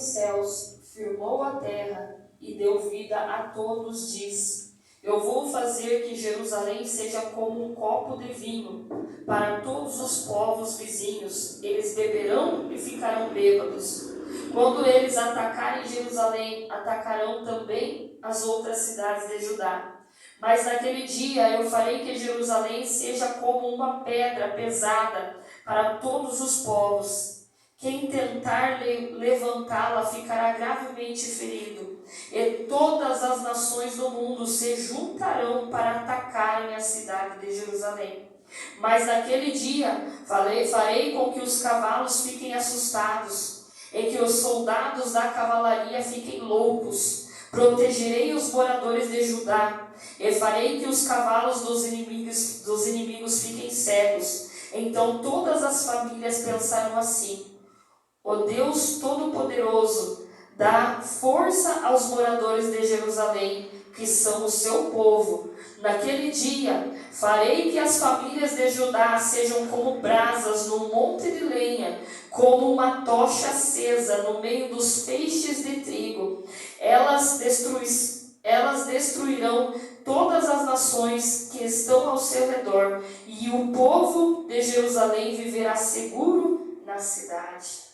os céus, firmou a terra e deu vida a todos, diz: eu vou fazer que Jerusalém seja como um copo de vinho para todos os povos vizinhos. Eles beberão e ficarão bêbados. Quando eles atacarem Jerusalém, atacarão também as outras cidades de Judá. Mas naquele dia eu farei que Jerusalém seja como uma pedra pesada para todos os povos. Quem tentar levantá-la ficará gravemente ferido, e todas as nações do mundo se juntarão para atacarem a cidade de Jerusalém. Mas naquele dia farei com que os cavalos fiquem assustados, e que os soldados da cavalaria fiquem loucos. Protegerei os moradores de Judá, e farei que os cavalos dos inimigos fiquem cegos. Então todas as famílias pensarão assim: o Deus Todo-Poderoso dá força aos moradores de Jerusalém, que são o seu povo. Naquele dia, farei que as famílias de Judá sejam como brasas no monte de lenha, como uma tocha acesa no meio dos feixes de trigo. Elas destruirão todas as nações que estão ao seu redor, e o povo de Jerusalém viverá seguro na cidade.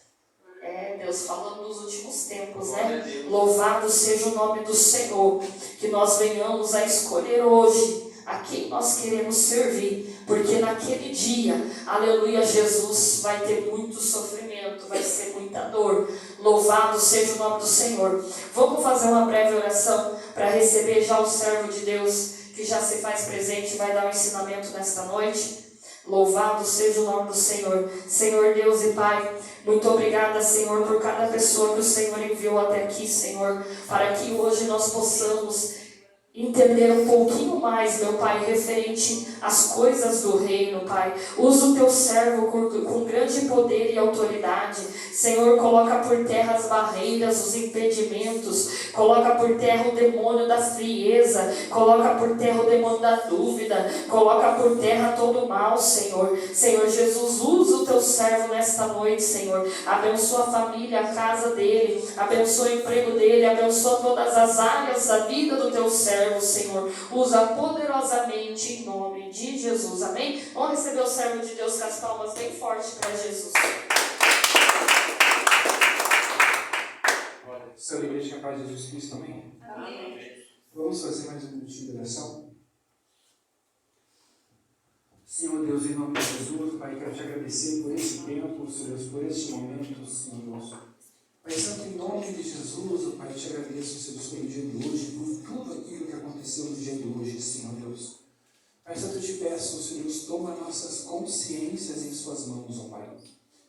Deus falando nos últimos tempos, né? Louvado seja o nome do Senhor. Que nós venhamos a escolher hoje a quem nós queremos servir, porque naquele dia, aleluia, Jesus vai ter muito sofrimento, vai ser muita dor. Louvado seja o nome do Senhor. Vamos fazer uma breve oração para receber já o servo de Deus que já se faz presente e vai dar um ensinamento nesta noite. Louvado seja o nome do Senhor. Senhor Deus e Pai, muito obrigada, Senhor, por cada pessoa que o Senhor enviou até aqui, Senhor, para que hoje nós possamos entender um pouquinho mais, meu Pai, referente às coisas do reino, Pai. Usa o teu servo com grande poder e autoridade. Senhor, coloca por terra as barreiras, os impedimentos, coloca por terra o demônio da frieza, coloca por terra o demônio da dúvida, coloca por terra todo o mal, Senhor. Senhor Jesus, usa o teu servo nesta noite, Senhor. Abençoa a família, a casa dele, abençoa o emprego dele, abençoa todas as áreas da vida do teu servo, Senhor. Usa poderosamente em nome de Jesus, amém? Vamos receber o servo de Deus com as palmas bem fortes para Jesus. Seu igreja, que a paz de Jesus Cristo, amém? Amém. Vamos fazer mais um minutinho de oração? Senhor Deus, em nome de Jesus, Pai, quero te agradecer por esse tempo, Senhor Deus, por este momento, Senhor Deus. Pai Santo, em nome de Jesus, Pai, te agradeço, Senhor Deus, pelo dia de hoje, por tudo aquilo que aconteceu no dia de hoje, Senhor Deus. Pai Santo, eu te peço, Senhor Deus, toma nossas consciências em suas mãos, ó Pai.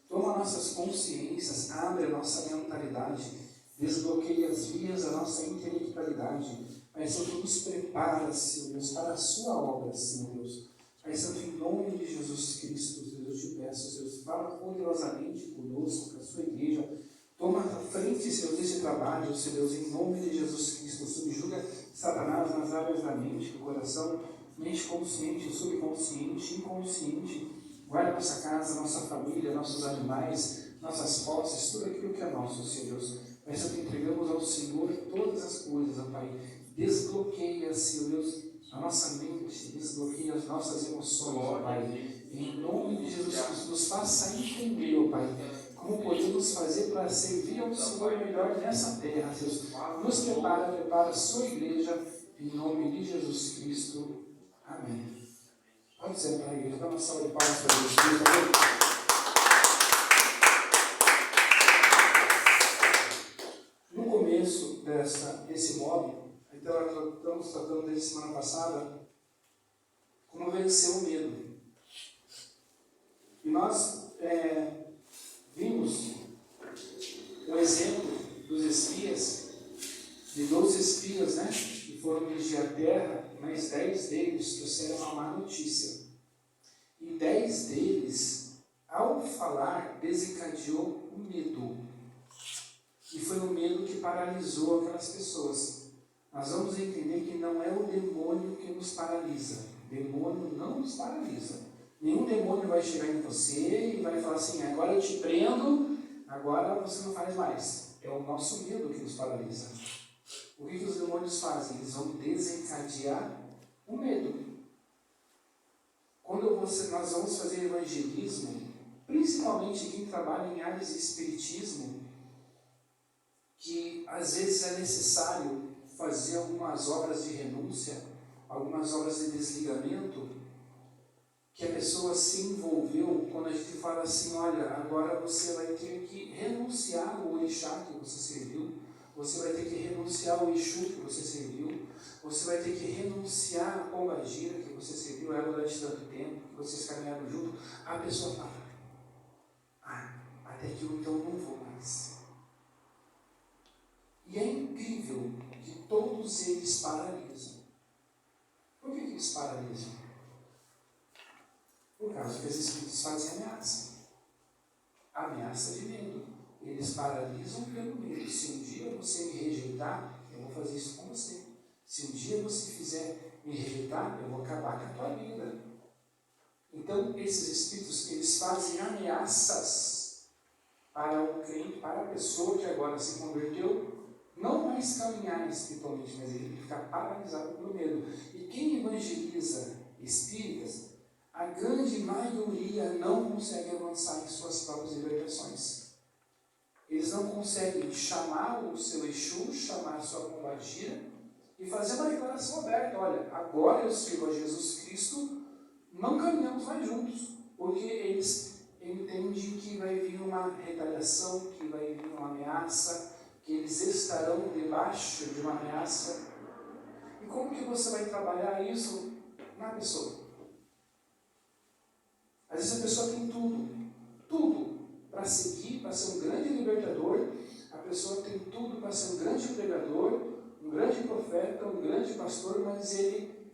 Toma nossas consciências, abre a nossa mentalidade, desbloqueia as vias da nossa intelectualidade. Pai Santo, nos prepara, Senhor Deus, para a sua obra, Senhor Deus. Pai Santo, em nome de Jesus Cristo, Senhor, eu te peço, Senhor Deus, fala poderosamente conosco, com a sua igreja. Toma à frente, Senhor, desse trabalho, Senhor Deus, em nome de Jesus Cristo. Subjuga Satanás nas áreas da mente, do coração, mente consciente, subconsciente, inconsciente. Guarda nossa casa, nossa família, nossos animais, nossas posses, tudo aquilo que é nosso, Senhor Deus. Pai Santo, entregamos ao Senhor todas as coisas, ó Pai. Desbloqueia, Senhor Deus, a nossa mente, desbloqueia as nossas emoções, ó Pai. Em nome de Jesus Cristo, nos faça entender, ó Pai, como podemos fazer para servir ao Senhor melhor nessa terra, Deus. Nos prepara a sua igreja, em nome de Jesus Cristo. Amém. Pode ser para a igreja, dá uma salva de palmas para Jesus Cristo. No começo desse módulo, então nós estamos tratando desde semana passada, como vencer o medo. E nós vimos o exemplo dos espias, de 12 espias, né, que foram dirigir a terra, mas 10 deles trouxeram uma má notícia. E 10 deles, ao falar, desencadeou o medo. E foi o medo que paralisou aquelas pessoas. Nós vamos entender que não é o demônio que nos paralisa. O demônio não nos paralisa. Nenhum demônio vai chegar em você e vai falar assim: agora eu te prendo, agora você não faz mais. é o nosso medo que nos paralisa. O que os demônios fazem? Eles vão desencadear o medo. Quando nós vamos fazer evangelismo, principalmente quem trabalha em áreas de espiritismo, que às vezes é necessário fazer algumas obras de renúncia, algumas obras de desligamento, que a pessoa se envolveu, quando a gente fala assim, olha, agora você vai ter que renunciar ao orixá que você serviu, você vai ter que renunciar ao Exu que você serviu, você vai ter que renunciar à pombagira que você serviu ela durante tanto tempo, que vocês caminharam junto. A pessoa fala, até que eu então não vou mais. E é incrível que todos eles paralisam. Por que eles paralisam? Por causa que os espíritos fazem ameaça. Ameaça de medo. Eles paralisam pelo medo. Se um dia você me rejeitar, eu vou fazer isso com você. Se um dia você fizer me rejeitar, eu vou acabar com a tua vida. Então, esses espíritos, eles fazem ameaças para o crente, para a pessoa que agora se converteu, não mais caminhar espiritualmente, mas ele ficar paralisado pelo medo. E quem evangeliza espíritas, a grande maioria não consegue avançar em suas próprias libertações. Eles não conseguem chamar o seu Exu, chamar a sua pombagira e fazer uma declaração aberta. Olha, agora eu sirvo a Jesus Cristo, não caminhamos mais juntos, porque eles entendem que vai vir uma retaliação, que vai vir uma ameaça, que eles estarão debaixo de uma ameaça. E como que você vai trabalhar isso na pessoa? Às vezes a pessoa tem tudo para seguir, para ser um grande libertador, a pessoa tem tudo para ser um grande pregador, um grande profeta, um grande pastor, mas ele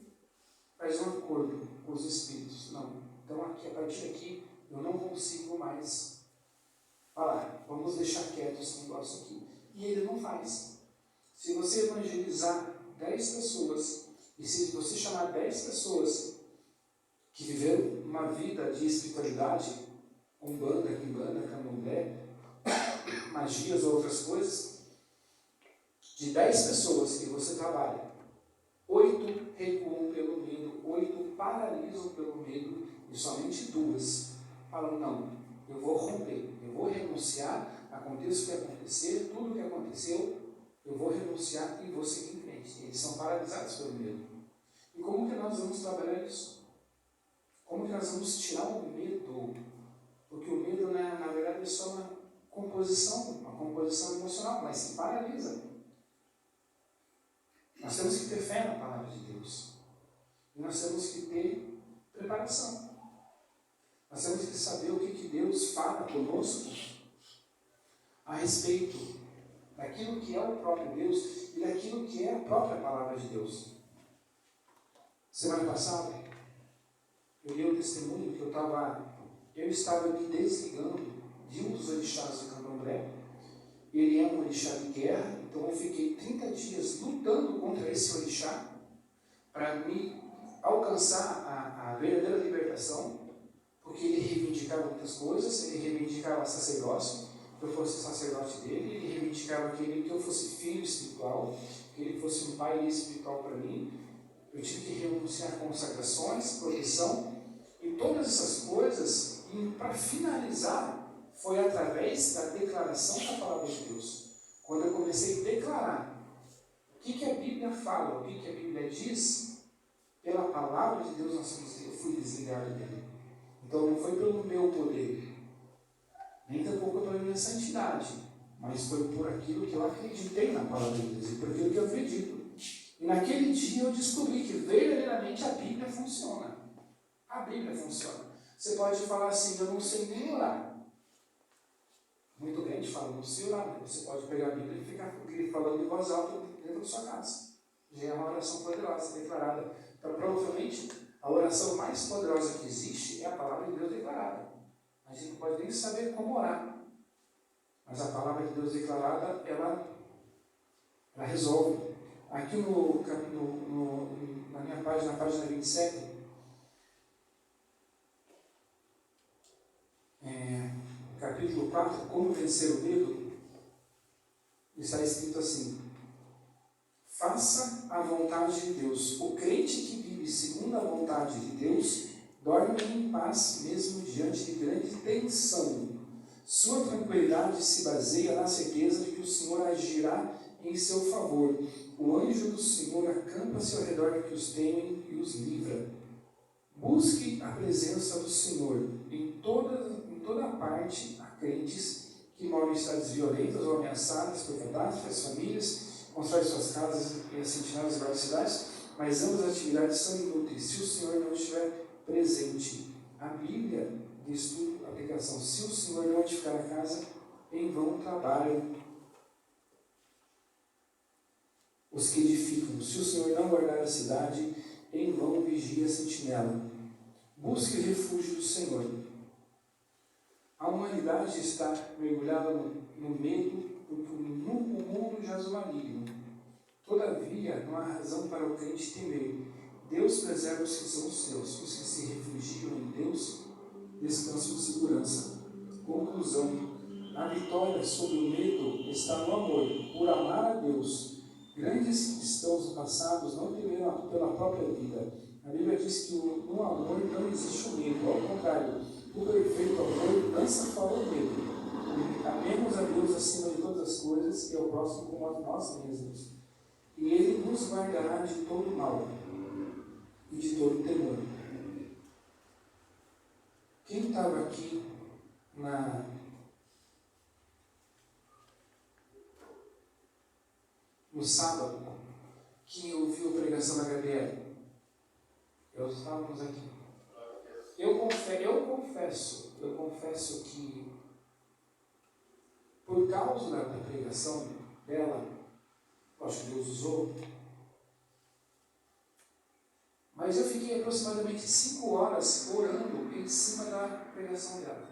faz um acordo com os espíritos. Não, então aqui, a partir daqui, eu não consigo mais falar, vamos deixar quieto esse negócio aqui. E ele não faz. Se você evangelizar 10 pessoas, e se você chamar 10 pessoas que viveram uma vida de espiritualidade, umbanda, quimbanda, candomblé, magias ou outras coisas, de 10 pessoas que você trabalha, 8 recuam pelo medo, 8 paralisam pelo medo, e somente 2 falam, não, eu vou romper, eu vou renunciar, aconteça o que acontecer, tudo o que aconteceu, eu vou renunciar e vou seguir em frente. Eles são paralisados pelo medo. E como que nós vamos trabalhar isso? Como que nós vamos tirar o medo? Porque o medo, né, na verdade, é só uma composição emocional, mas que paralisa. Nós temos que ter fé na palavra de Deus. E nós temos que ter preparação. Nós temos que saber o que Deus fala conosco a respeito daquilo que é o próprio Deus e daquilo que é a própria palavra de Deus. Semana passada, eu dei o testemunho que eu estava me desligando de um dos orixás do candomblé. Ele é um orixá de guerra, então eu fiquei 30 dias lutando contra esse orixá para me alcançar a verdadeira libertação, porque ele reivindicava muitas coisas, ele reivindicava sacerdócio, que eu fosse sacerdote dele, ele reivindicava que eu fosse filho espiritual, que ele fosse um pai espiritual para mim. Eu tive que renunciar a consagrações, proteção, e todas essas coisas, e para finalizar, foi através da declaração da palavra de Deus. Quando eu comecei a declarar o que a Bíblia fala, o que a Bíblia diz, pela palavra de Deus eu fui desligado dele. Então não foi pelo meu poder, nem tampouco pela minha santidade, mas foi por aquilo que eu acreditei na palavra de Deus e por aquilo que eu acredito. E naquele dia eu descobri que verdadeiramente a Bíblia funciona. A Bíblia funciona. Você pode falar assim, eu não sei nem orar. Muito crente fala, não sei orar, mas você pode pegar a Bíblia e ficar falando em voz alta dentro da sua casa. Já é uma oração poderosa, declarada. Então, provavelmente, a oração mais poderosa que existe é a palavra de Deus declarada. A gente não pode nem saber como orar. Mas a palavra de Deus declarada, ela resolve. Aqui na minha página 27, capítulo 4, como vencer o medo, está escrito assim: faça a vontade de Deus. O crente que vive segundo a vontade de Deus dorme em paz mesmo diante de grande tensão. Sua tranquilidade se baseia na certeza de que o Senhor agirá em seu favor. O anjo do Senhor acampa-se ao redor de que os temem e os livra. Busque a presença do Senhor em toda parte. Há crentes que moram em cidades violentas ou ameaçadas por catástrofes, famílias, constroem suas casas e assentinelas em várias cidades, mas ambas as atividades são inúteis se o Senhor não estiver presente. A Bíblia de estudo, aplicação: se o Senhor não edificar a casa, em vão trabalham os que edificam. Se o Senhor não guardar a cidade, em vão vigia a sentinela. Busque o refúgio do Senhor. A humanidade está mergulhada no medo, porque o mundo jaz o maligno. Todavia, não há razão para o crente temer. Deus preserva os que são os seus. Os que se refugiam em Deus descansam de segurança. Conclusão: a vitória sobre o medo está no amor. Por amar a Deus, grandes cristãos do passado não temeram pela própria vida. A Bíblia diz que no amor não existe o medo. Ao contrário, o perfeito amor lança fora o medo. Amemos a Deus acima de todas as coisas e ao próximo como a nós mesmos. E Ele nos guardará de todo mal e de todo temor. Quem estava aqui no sábado, que ouviu a pregação da Gabriela? Eu estávamos aqui. Eu confesso que, por causa da pregação dela, acho que Deus usou, mas eu fiquei aproximadamente 5 horas orando em cima da pregação dela.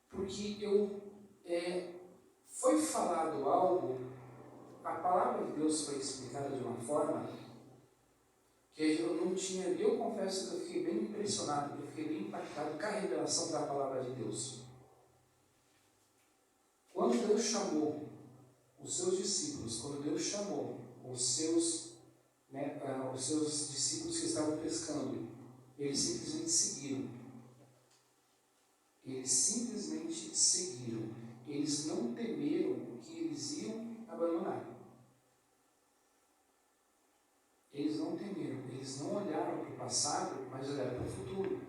Porque foi falado algo, a palavra de Deus foi explicada de uma forma que eu confesso que eu fiquei bem impressionado, eu fiquei bem impactado com a revelação da palavra de Deus. Quando Deus chamou os seus discípulos, quando Deus chamou os seus discípulos que estavam pescando, eles simplesmente seguiram. Eles não temeram o que eles iam abandonar. Eles não temeram, eles não olharam para o passado, mas olharam para o futuro.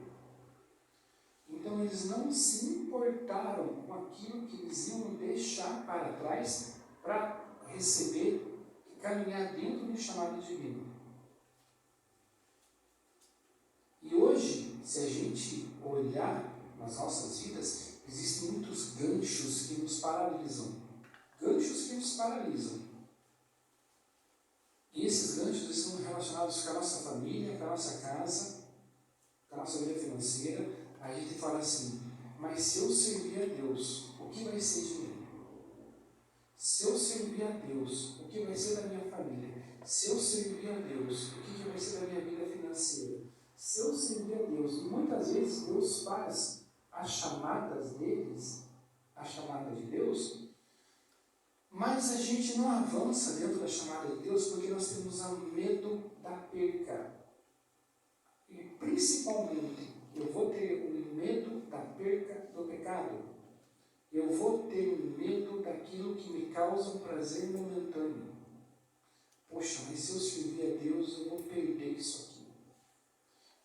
Então eles não se importaram com aquilo que eles iam deixar para trás para receber e caminhar dentro do chamado divino. E hoje, se a gente olhar nas nossas vidas, existem muitos ganchos que nos paralisam. E esses ganchos estão relacionados com a nossa família, com a nossa casa, com a nossa vida financeira. A gente fala assim: mas se eu servir a Deus, o que vai ser de mim? Se eu servir a Deus, o que vai ser da minha família? Se eu servir a Deus, o que vai ser da minha vida financeira? Se eu servir a Deus, e muitas vezes Deus faz as chamadas deles, a chamada de Deus, mas a gente não avança dentro da chamada de Deus porque nós temos medo da perca. E principalmente, eu vou ter o medo da perca do pecado. Eu vou ter o medo daquilo que me causa um prazer momentâneo. Poxa, mas se eu servir a Deus, eu vou perder isso aqui.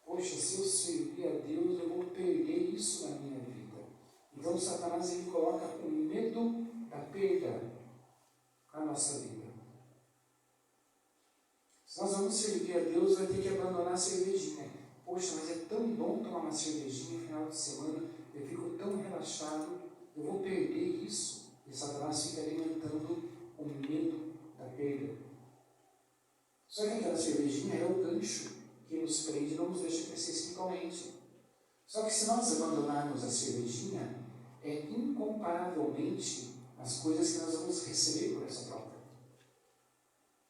Poxa, se eu servir a Deus, eu vou perder isso na minha vida. Então Satanás ele coloca o medo da perda na nossa vida. Se nós vamos servir a Deus, vai ter que abandonar a cervejinha. Poxa, mas é tão bom tomar uma cervejinha no final de semana, eu fico tão relaxado, eu vou perder isso. E Satanás fica alimentando o medo da perda. Só que aquela cervejinha é o gancho que nos prende e não nos deixa crescer espiritualmente. Só que se nós abandonarmos a cervejinha, é incomparavelmente as coisas que nós vamos receber por essa troca.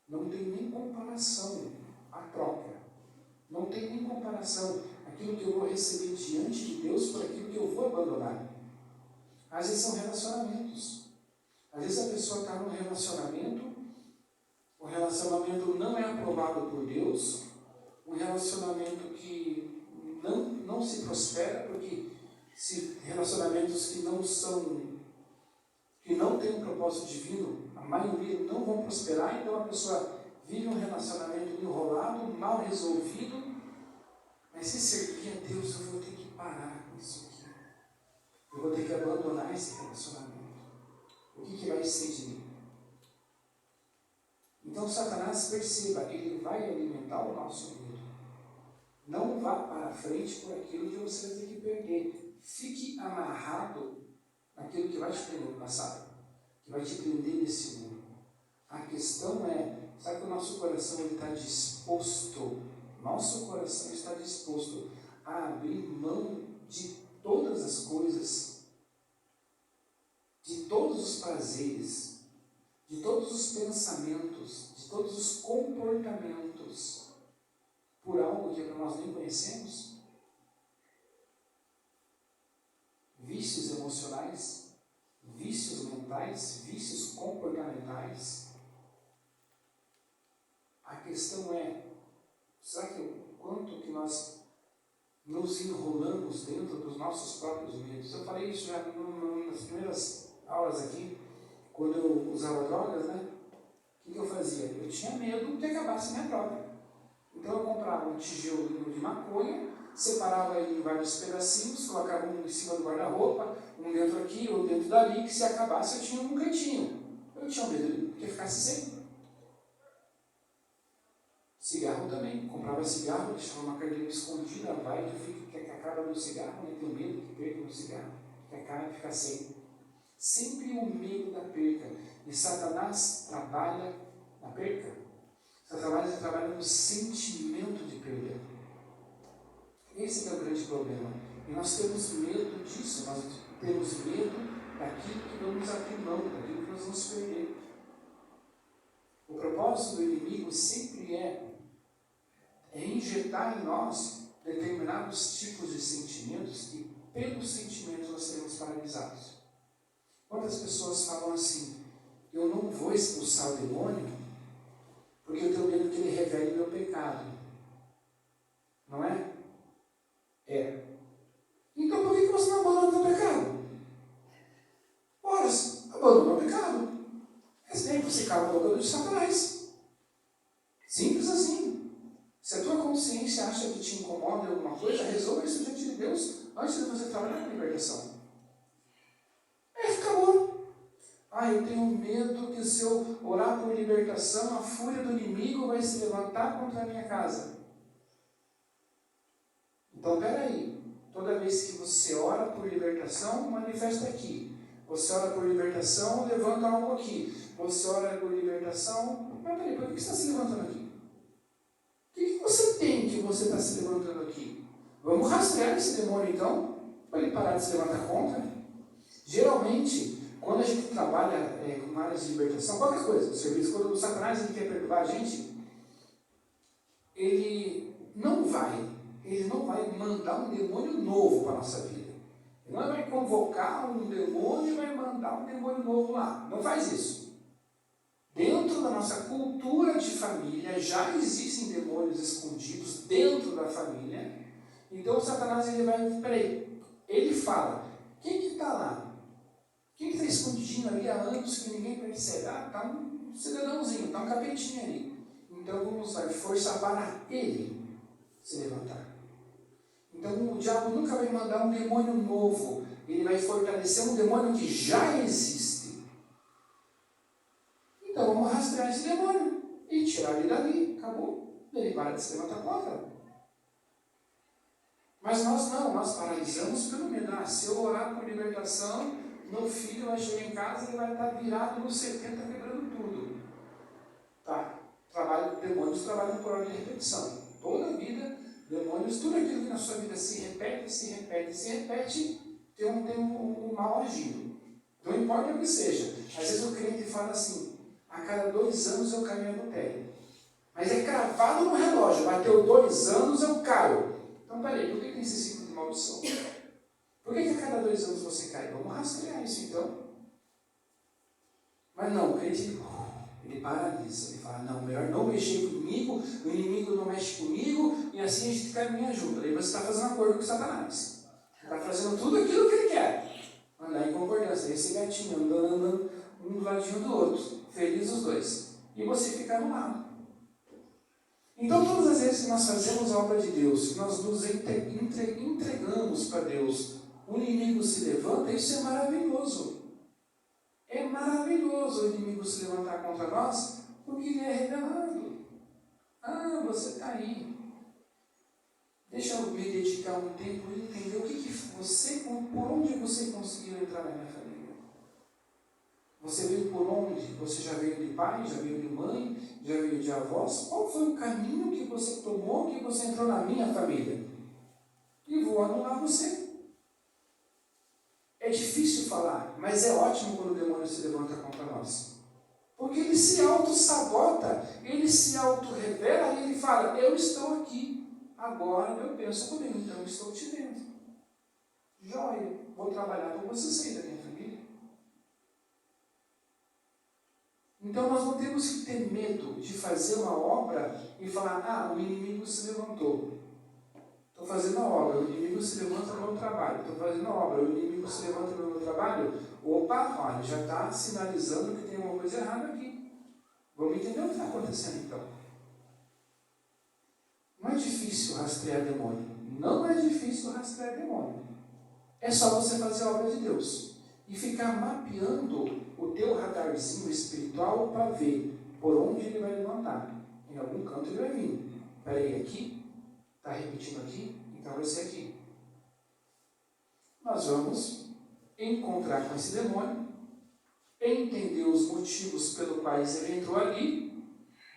Não tem nem comparação a troca. Não tem nem comparação aquilo que eu vou receber diante de Deus por aquilo que eu vou abandonar. Às vezes são relacionamentos. Às vezes a pessoa está num relacionamento, o relacionamento não é aprovado por Deus, um relacionamento que não se prospera, porque relacionamentos que não têm um propósito divino, a maioria não vão prosperar, então a pessoa vive um relacionamento enrolado, mal resolvido, mas se servir a Deus, eu vou ter que parar com isso aqui. Eu vou ter que abandonar esse relacionamento. O que vai ser de mim? Então Satanás, perceba, ele vai alimentar o nosso medo. Não vá para frente por aquilo que você vai ter que perder. Fique amarrado naquilo que vai te prender no passado, que vai te prender nesse mundo. A questão é, sabe que o nosso coração está disposto, nosso coração está disposto a abrir mão de todas as coisas, de todos os prazeres, de todos os pensamentos, de todos os comportamentos, por algo que nós nem conhecemos? Vícios emocionais, vícios mentais, vícios comportamentais. A questão é, será que o quanto que nós nos enrolamos dentro dos nossos próprios medos? Eu falei isso já nas primeiras aulas aqui, quando eu usava drogas, né? O que eu fazia? Eu tinha medo que acabasse minha droga. Então eu comprava um tijolinho de maconha, separava ele em vários pedacinhos, colocava um em cima do guarda-roupa, um dentro aqui, outro dentro dali, que se acabasse eu tinha um cantinho. Eu tinha medo que ficasse sem. Cigarro também. Comprava cigarro, deixava uma carteira escondida, vai que acaba no cigarro, né? Tenho medo que perca no cigarro, que acabe e fica sem. Sempre o medo da perca. E Satanás trabalha na perca. Satanás trabalha no sentimento de perda. Esse é o grande problema. E nós temos medo disso. Nós temos medo daquilo que vamos abrir mão, daquilo que nós vamos perder. O propósito do inimigo sempre é injetar em nós determinados tipos de sentimentos e pelos sentimentos nós seremos paralisados. Quantas pessoas falam assim, eu não vou expulsar o demônio porque eu tenho medo que ele revele meu pecado. Não é? É. Então por que você não abandona o pecado? Ora, abandona o pecado. Respeite, você cala a boca do Satanás. Simples assim. Se a tua consciência acha que te incomoda alguma coisa, resolva isso diante de Deus antes de você trabalhar com libertação. Acabou. Eu tenho medo que se eu orar por libertação, a fúria do inimigo vai se levantar contra a minha casa. Então, peraí. Toda vez que você ora por libertação, manifesta aqui. Você ora por libertação, levanta algo aqui. Você ora por libertação, mas peraí, por que você está se levantando aqui? O que você tem que você está se levantando aqui? Vamos rastrear esse demônio então, para ele parar de se levantar contra. Geralmente, quando a gente trabalha com áreas de libertação, qualquer coisa, o serviço, quando o Satanás ele quer perturbar a gente, ele não vai mandar um demônio novo para a nossa vida. Ele não vai convocar um demônio e vai mandar um demônio novo lá. Não faz isso. Dentro da nossa cultura de família, já existem demônios escondidos dentro da família. Então o Satanás ele fala, quem que está lá? Quem que está escondidinho ali há anos que ninguém percebe? Está um cidadãozinho, está um capetinho ali. Então vamos lá, forçar para ele se levantar. Então o diabo nunca vai mandar um demônio novo, ele vai fortalecer um demônio que já existe. Então vamos rastrear esse demônio e tirar ele dali, acabou. Ele para de se levantar contra. Mas nós não, nós paralisamos pelo medo. Se eu orar por libertação, meu filho vai chegar em casa e vai estar virado no 70 quebrando tudo. Tá? Demônios trabalham por ordem de repetição. Toda a vida, demônios, tudo aquilo que na sua vida se repete, tem um mal agindo. Não importa o que seja. Às vezes o crente fala assim, a cada 2 anos eu caio em adultério. Mas é cravado no relógio, bateu 2 anos eu caio. Então peraí, por que tem esse ciclo de maldição? Por que a cada 2 anos você cai? Vamos rastrear isso então. Mas não, o crente, ele paralisa. Ele fala, não, melhor não mexer comigo, o inimigo não mexe comigo, e assim a gente caminha junto. Aí você está fazendo acordo com Satanás. Está fazendo tudo aquilo que ele quer. Andar em concordância. Esse gatinho andando um do ladinho do outro. Feliz os dois. E você fica no lado. Então, todas as vezes que nós fazemos a obra de Deus, que nós nos entregamos para Deus, o inimigo se levanta, isso é maravilhoso. É maravilhoso o inimigo se levantar contra nós, porque ele é revelado. Ah, você está aí. Deixa eu me dedicar um tempo e entender o que você, por onde você conseguiu entrar na minha família. Você veio por onde? Você já veio de pai, já veio de mãe, já veio de avós? Qual foi o caminho que você tomou, que você entrou na minha família? E vou anular você. É difícil falar, mas é ótimo quando o demônio se levanta contra nós. Porque ele se auto-sabota, ele se auto-revela e ele fala, eu estou aqui. Agora eu penso comigo, então eu estou te vendo. Joia, vou trabalhar para você sair da minha família. Então nós não temos que ter medo de fazer uma obra e falar, o inimigo se levantou. Estou fazendo a obra, o inimigo se levanta no meu trabalho. Estou fazendo a obra, o inimigo se levanta no meu trabalho. Opa, olha, já está sinalizando que tem uma coisa errada aqui. Vamos entender o que está acontecendo então. Não é difícil rastrear demônio. Não é difícil rastrear demônio. É só você fazer a obra de Deus. E ficar mapeando o teu radarzinho espiritual para ver por onde ele vai levantar. Em algum canto ele vai vir. Peraí, aqui? Está repetindo aqui? Então vai ser aqui. Nós vamos encontrar com esse demônio, entender os motivos pelo quais ele entrou ali,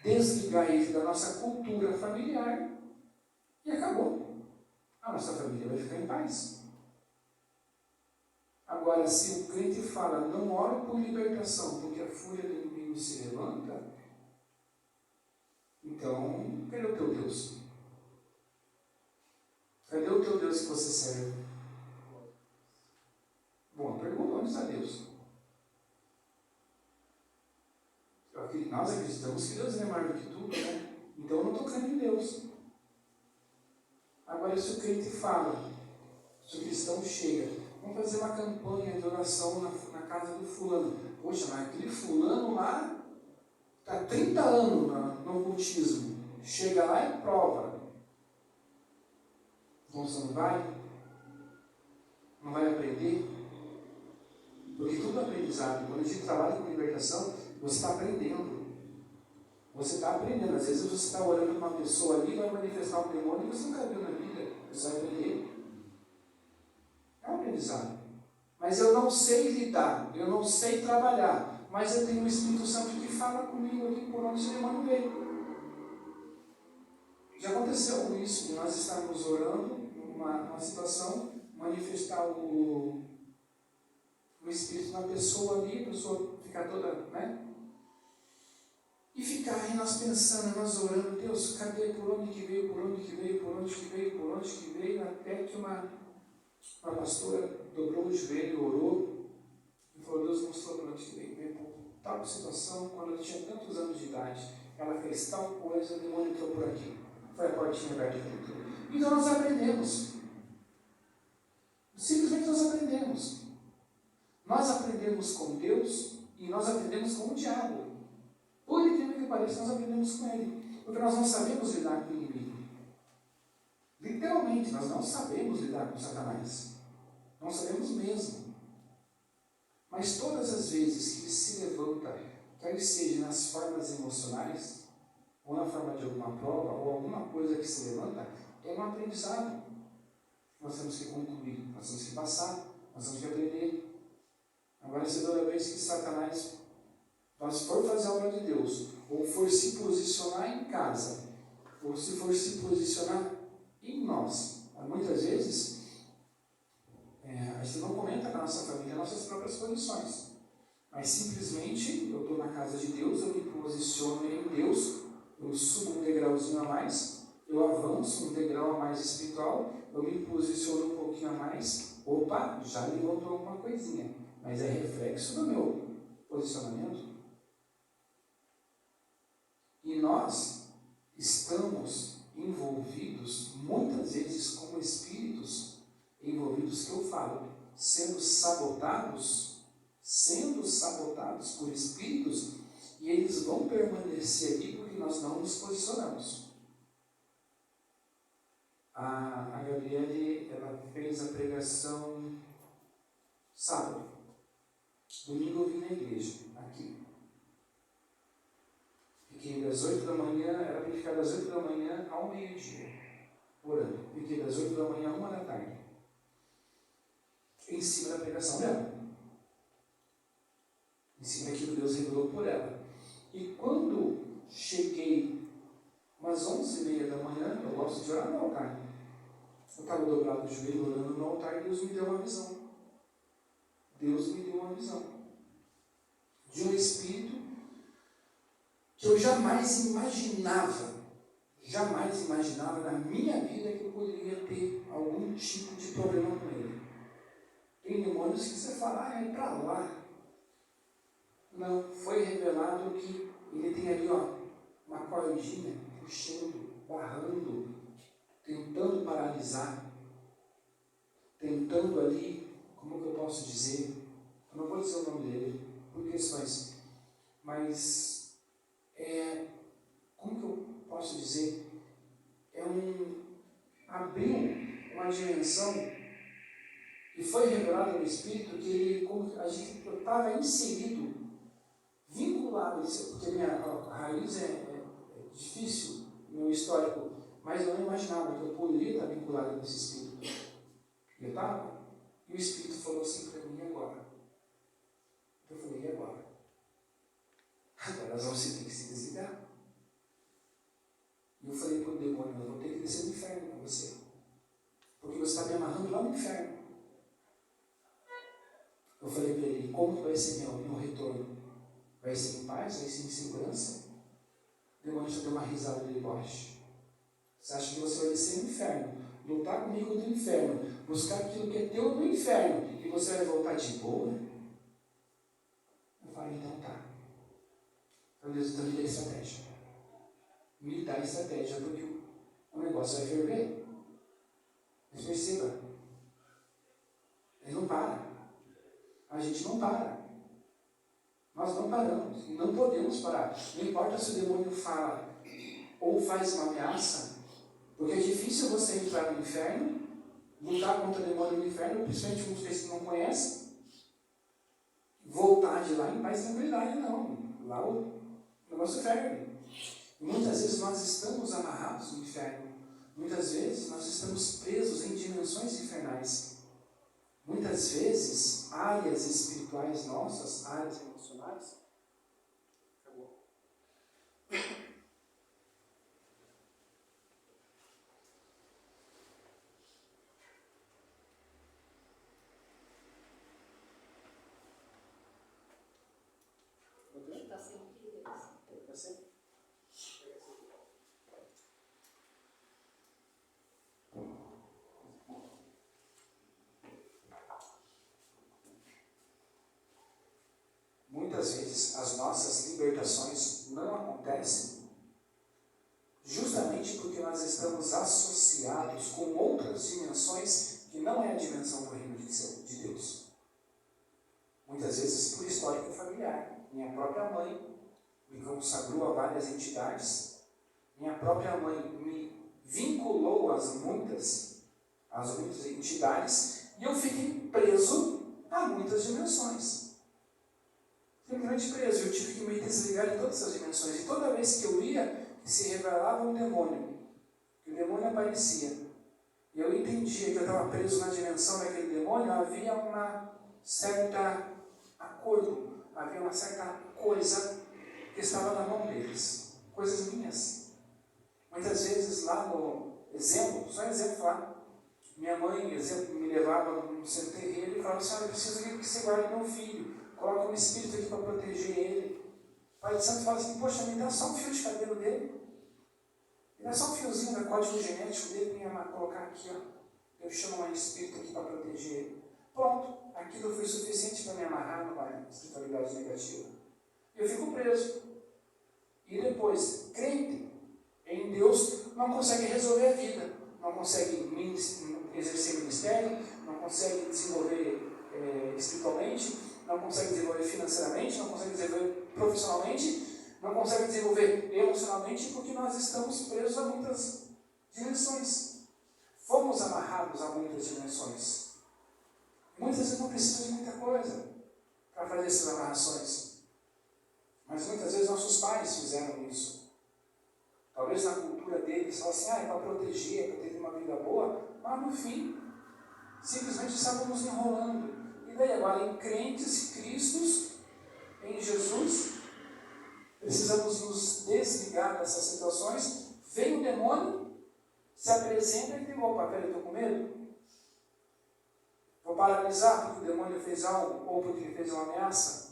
desligar ele da nossa cultura familiar e acabou. A nossa família vai ficar em paz. Agora, se o crente fala, não oro por libertação, porque a fúria do inimigo se levanta, então, cadê o teu Deus? Cadê o teu Deus que você serve? Bom, pergunta, onde está Deus? Nós acreditamos que Deus é maior do que tudo, né? Então eu não estou crendo em Deus. Agora, se o crente fala, se o cristão chega, vamos fazer uma campanha de oração na casa do fulano. Poxa, mas aquele fulano lá está 30 anos no ocultismo. Chega lá e prova. Então você não vai? Não vai aprender? Porque tudo é aprendizado. Quando a gente trabalha com libertação, você está aprendendo. Você está aprendendo. Às vezes você está orando com uma pessoa ali, vai manifestar um demônio e você nunca viu na vida. Você vai aprender. É um aprendizado. Mas eu não sei lidar, eu não sei trabalhar. Mas eu tenho o Espírito Santo que fala comigo aqui por onde esse demônio veio. Já aconteceu isso, de nós estarmos orando numa situação, manifestar o Espírito na pessoa ali, a pessoa ficar toda, né? E ficar aí nós pensando, nós orando, Deus, cadê, por onde que veio, por onde que veio, por onde que veio, por onde que veio, até que uma pastora dobrou o joelho, orou, e falou, Deus mostrou por onde que veio por tal situação, quando eu tinha tantos anos de idade, ela fez tal coisa, o demônio entrou por aqui, foi a portinha aberta que entrou. Então nós aprendemos, simplesmente nós aprendemos. Nós aprendemos com Deus e nós aprendemos com o diabo. Por incrível que pareça, nós aprendemos com ele. Porque nós não sabemos lidar com o inimigo. Literalmente, nós não sabemos lidar com Satanás. Não sabemos mesmo. Mas todas as vezes que ele se levanta, quer ele seja nas formas emocionais, ou na forma de alguma prova, ou alguma coisa que se levanta, é um aprendizado. Nós temos que concluir, nós temos que passar, nós temos que aprender. Agora, se toda vez que Satanás, nós for fazer a obra de Deus, ou for se posicionar em casa, ou se for se posicionar em nós, muitas vezes, a gente não comenta com a nossa família nossas próprias posições, mas simplesmente eu estou na casa de Deus, eu me posiciono em Deus, eu subo um degrauzinho a mais, eu avanço um degrau a mais espiritual, eu me posiciono um pouquinho a mais, opa, já levantou alguma coisinha. Mas é reflexo do meu posicionamento. nós estamos envolvidos, muitas vezes, como espíritos envolvidos, que eu falo, sendo sabotados por espíritos, e eles vão permanecer ali porque nós não nos posicionamos. A Gabriele, ela fez a pregação sábado. Domingo eu vim na igreja, aqui. Fiquei das 8 da manhã, era para ficar das 8 da manhã ao meio-dia, orando. Fiquei das 8 da manhã a 1 da tarde, em cima da pregação dela. Em cima daquilo que Deus revelou por ela. E quando cheguei umas 11h30 da manhã, eu gosto de orar no altar. Eu estava dobrado de joelho orando no altar e Deus me deu uma visão. Deus me deu uma visão de um espírito que eu jamais imaginava na minha vida que eu poderia ter algum tipo de problema com ele. Tem demônios que você fala, é para lá. Não, foi revelado que ele tem ali, uma cordinha puxando, barrando, tentando paralisar, tentando ali, como que eu posso dizer? Eu não vou dizer o nome dele, por questões, mas como que eu posso dizer? Abriu uma dimensão e foi revelado no Espírito que ele, como a gente estava inserido, vinculado, porque minha raiz é difícil, meu histórico, mas eu não imaginava que eu poderia estar vinculado com esse Espírito. E eu estava, e o Espírito falou assim para mim, e agora? Eu falei, e agora? Agora nós vamos ter que se desligar. E eu falei para o demônio, eu vou ter que descer no inferno com você, porque você está me amarrando lá no inferno. Eu falei para ele, como vai ser meu retorno? Vai ser em paz? Vai ser em segurança? O demônio só deu uma risada de deboche. Você acha que você vai descer no inferno, lutar comigo no inferno, buscar aquilo que é teu no inferno, e você vai voltar de boa? Eu falei, então tá. Então Deus me dá estratégia. Me dá estratégia, porque o negócio vai ferver. Mas perceba, ele não para. A gente não para. Nós não paramos. E não podemos parar. Não importa se o demônio fala ou faz uma ameaça, porque é difícil você entrar no inferno, lutar contra o demônio no inferno, principalmente com vocês que não conhecem, voltar de lá em paz e tranquilidade, não. Lá o negócio ferve. E muitas vezes nós estamos amarrados no inferno. Muitas vezes nós estamos presos em dimensões infernais. Muitas vezes, áreas espirituais nossas, áreas emocionais, acabou. Está sem pilha. Está sem? Muitas vezes as nossas libertações não acontecem justamente porque nós estamos associados com outras dimensões que não é a dimensão do reino de Deus. Muitas vezes por histórico familiar. Minha própria mãe me consagrou a várias entidades. Minha própria mãe me vinculou às muitas entidades e eu fiquei preso a muitas dimensões. Simplesmente preso, eu tive que me desligar de todas essas dimensões. E toda vez que eu ia, se revelava um demônio. O demônio aparecia. E eu entendia que eu estava preso na dimensão daquele demônio, havia uma certa acordo, havia uma certa coisa que estava na mão deles. Coisas minhas. Muitas vezes lá no exemplo, só exemplo lá, minha mãe, exemplo, me levava num centro terreiro e falava assim, eu preciso que você guarde meu filho. Coloca um espírito aqui para proteger ele. O Pai de Santo fala assim, poxa, me dá só um fio de cabelo dele. Me dá só um fiozinho do código genético dele para me colocar aqui, ó. Eu chamo um espírito aqui para proteger ele. Pronto, aquilo foi suficiente para me amarrar numa espiritualidade negativa. Eu fico preso. E depois, crente em Deus não consegue resolver a vida, não consegue exercer ministério, não consegue desenvolver espiritualmente, não consegue desenvolver financeiramente, não consegue desenvolver profissionalmente, não consegue desenvolver emocionalmente, porque nós estamos presos a muitas dimensões. Fomos amarrados a muitas dimensões. Muitas vezes não precisa de muita coisa para fazer essas amarrações. Mas muitas vezes nossos pais fizeram isso. Talvez na cultura deles, falam assim, é para proteger, para ter uma vida boa, mas no fim, simplesmente estavam nos enrolando. E daí agora, em crentes Cristos, em Jesus, precisamos nos desligar dessas situações. Vem o demônio, se apresenta e diz, opa, peraí, estou com medo. Vou paralisar porque o demônio fez algo ou porque ele fez uma ameaça.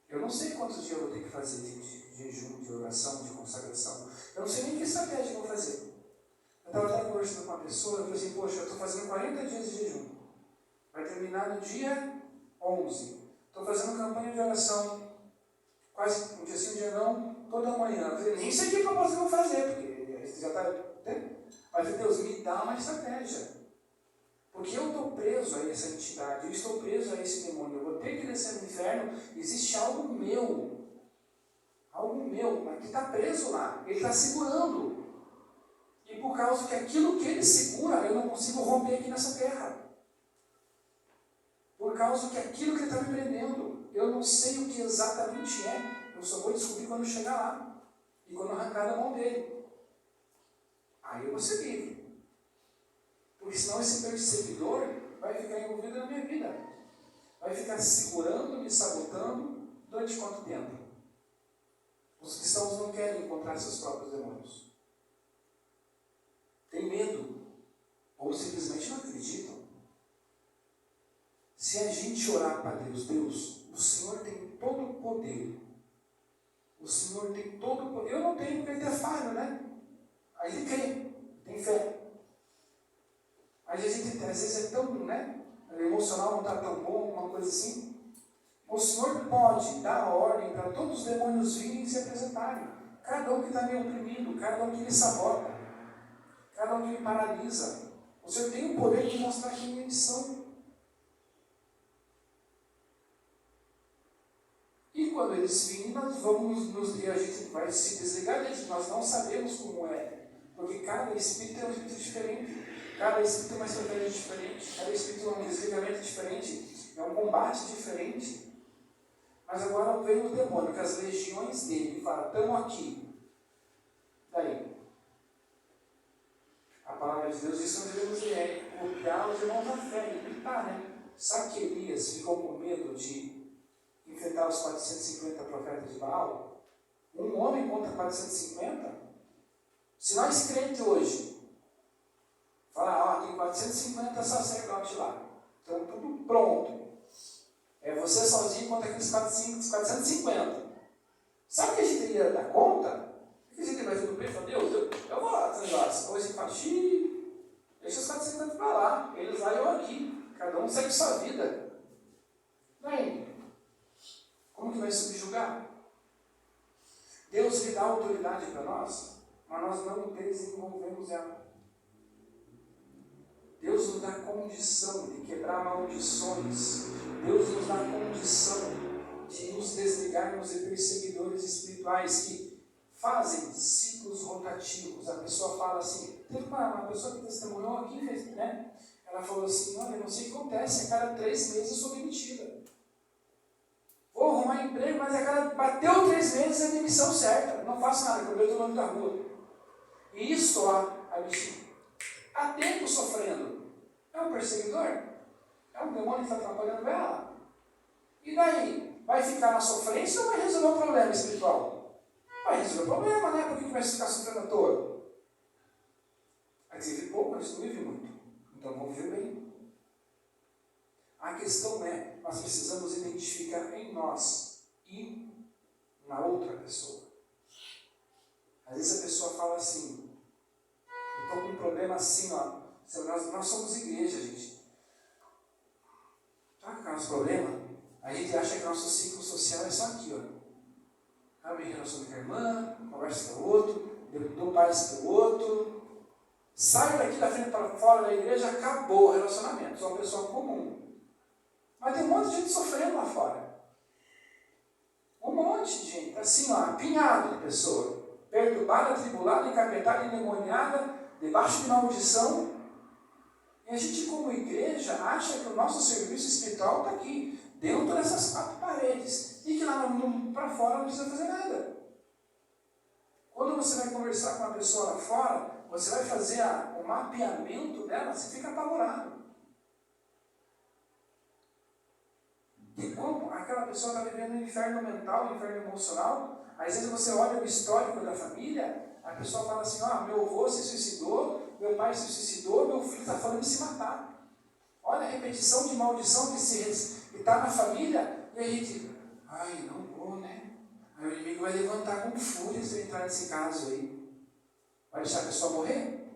Eu não sei quantos dias eu vou ter que fazer de jejum, de oração, de consagração. Eu não sei nem que estratégia eu vou fazer. Eu estava até conversando com uma pessoa, eu falei assim, poxa, eu estou fazendo 40 dias de jejum. Vai terminar no dia 11. Estou fazendo campanha de oração. Quase um dia sim, um dia não, toda manhã. Eu falei, nem sei que propósito eu vou fazer, porque já está... Né? Mas Deus, me dá uma estratégia. Porque eu estou preso a essa entidade, eu estou preso a esse demônio, eu vou ter que descer no inferno, existe algo meu, mas que está preso lá, ele está segurando. E por causa que aquilo que ele segura, eu não consigo romper aqui nessa terra. Por causa que aquilo que ele está me prendendo, eu não sei o que exatamente é, eu só vou descobrir quando chegar lá, e quando arrancar da mão dele. Aí eu vou ser livre. Porque senão esse perseguidor vai ficar envolvido na minha vida. Vai ficar segurando, me sabotando durante quanto tempo? Os cristãos não querem encontrar seus próprios demônios. Tem medo. Ou simplesmente não acreditam. Se a gente orar para Deus, Deus, o Senhor tem todo o poder. O Senhor tem todo o poder. Eu não tenho, porque ele é falho, né? Aí ele crê, tem fé. Às vezes é tão, né? O emocional não está tão bom, uma coisa assim. O Senhor pode dar a ordem para todos os demônios virem e se apresentarem. Cada um que está meio oprimido, cada um que lhe sabota, cada um que lhe paralisa. O Senhor tem o poder de mostrar quem eles são. E quando eles virem, a gente vai se desligar deles. Nós não sabemos como é. Porque cada espírito é um espírito diferente. Cada espírito tem uma estratégia diferente, cada espírito é um desligamento diferente, é um combate diferente. Mas agora vem o demônio, que as legiões dele falam, estamos aqui. Daí, a palavra de Deus diz que nós devemos copiar os irmãos da fé, e imitar, né? Sabe que Elias ficou com medo de enfrentar os 450 profetas de Baal? Um homem contra 450? Se nós crentes hoje falar, tem 450 sacerdotes lá. Então, tudo pronto. É você sozinho contra aqueles 450. Sabe o que a gente iria dar conta? Que a gente vai tudo bem e fala, Deus, eu vou lá, depois você fala, deixa os 450 para lá. Eles lá e eu aqui. Cada um segue sua vida. Bem, como que vai subjugar? Deus lhe dá autoridade para nós, mas nós não desenvolvemos ela. Deus nos dá condição de quebrar maldições. Deus nos dá condição de nos desligarmos de perseguidores espirituais que fazem ciclos rotativos. A pessoa fala assim, teve uma pessoa que testemunhou aqui, né? Ela falou assim, olha, não sei o que acontece, a cada 3 meses eu sou demitida. Vou arrumar emprego, mas a cada bateu 3 meses é a demissão certa. Não faço nada, porque eu estou no nome da rua. E isso, a bichinha, há tempo sofrendo. É um perseguidor? É um demônio que está atrapalhando ela? E daí? Vai ficar na sofrência ou vai resolver o problema espiritual? Vai resolver o problema, né? Por que vai ficar sofrendo à toa? Aí você vive pouco, mas não vive muito. Então vamos viver bem. A questão é, nós precisamos identificar em nós e na outra pessoa. Às vezes a pessoa fala assim, eu estou com um problema assim, ó. Nós somos igreja, gente. Sabe qual é o nosso problema? A gente acha que nosso ciclo social é só aqui, ó. me relaciono com a irmã, converso com o outro, dou paz para o outro. Saio daqui da frente para fora da igreja, acabou o relacionamento. Sou uma pessoa comum. Mas tem um monte de gente sofrendo lá fora. Um monte de gente, assim, ó, apinhado de pessoa. Perturbada, atribulada, encapetada, endemoniada, debaixo de maldição. E a gente, como igreja, acha que o nosso serviço espiritual está aqui, dentro dessas 4 paredes. E que lá para fora não precisa fazer nada. Quando você vai conversar com uma pessoa lá fora, você vai fazer o mapeamento dela, você fica apavorado. E como aquela pessoa está vivendo um inferno mental, um inferno emocional, às vezes você olha o histórico da família, a pessoa fala assim, meu avô se suicidou, meu pai se suicidou, meu filho está falando de se matar. Olha a repetição de maldição que está na família, e a gente, não vou, né? Aí o inimigo vai levantar com fúria se eu entrar nesse caso aí. Vai deixar a pessoa morrer?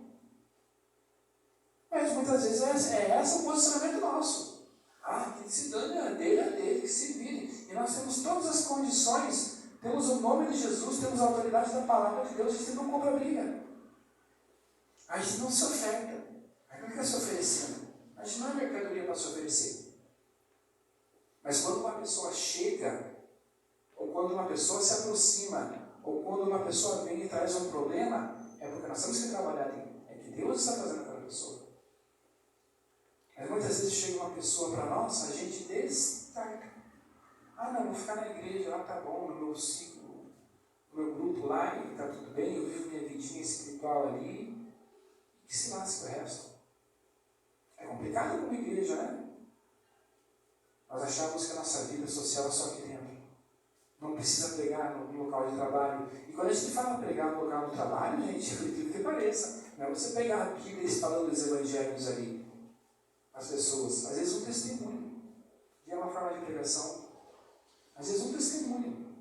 Mas muitas vezes é esse o posicionamento nosso. Que se dane, é dele, que se vire. E nós temos todas as condições, temos o nome de Jesus, temos a autoridade da palavra de Deus, a gente não compra briga. A gente não se oferta. A gente não quer se oferecendo. A gente não é mercadoria para se oferecer. Mas quando uma pessoa chega, ou quando uma pessoa se aproxima, ou quando uma pessoa vem e traz um problema, é porque nós temos que trabalhar ali. É que Deus está fazendo aquela pessoa. Mas muitas vezes chega uma pessoa para nós, a gente descarta. Vou ficar na igreja, lá tá bom, no meu ciclo, no meu grupo lá, e está tudo bem, eu vivo minha vidinha espiritual ali, e se lasque o resto. É complicado como igreja, né? Nós achamos que a nossa vida social é só aqui dentro. Não precisa pregar no local de trabalho. E quando a gente fala pregar no local de trabalho, gente, eu acredito que pareça. Não é você pegar a Bíblia e falando dos evangelhos ali. As pessoas, às vezes um testemunho. E é uma forma de pregação. Às vezes um testemunho.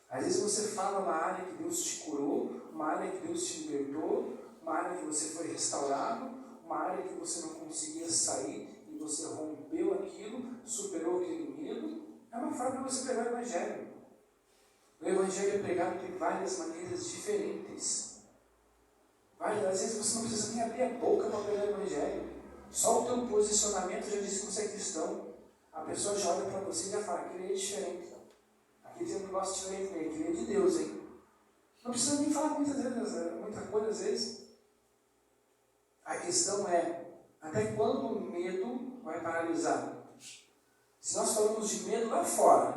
Às vezes você fala uma área que Deus te curou, uma área que Deus te libertou, uma área que você foi restaurado, uma área que você não conseguia sair e você rompeu aquilo, superou aquele medo. É uma forma de você pregar o Evangelho. O Evangelho é pregado de várias maneiras diferentes. Às vezes você não precisa nem abrir a boca para pregar o Evangelho. Só o teu posicionamento já diz que você é cristão. A pessoa já olha para você e já fala, aquele é diferente. Aqui tem um negócio diferente, aquele é de Deus, hein? Não precisa nem falar muita coisa às vezes. A questão é, até quando o medo vai paralisar? Se nós falamos de medo lá fora,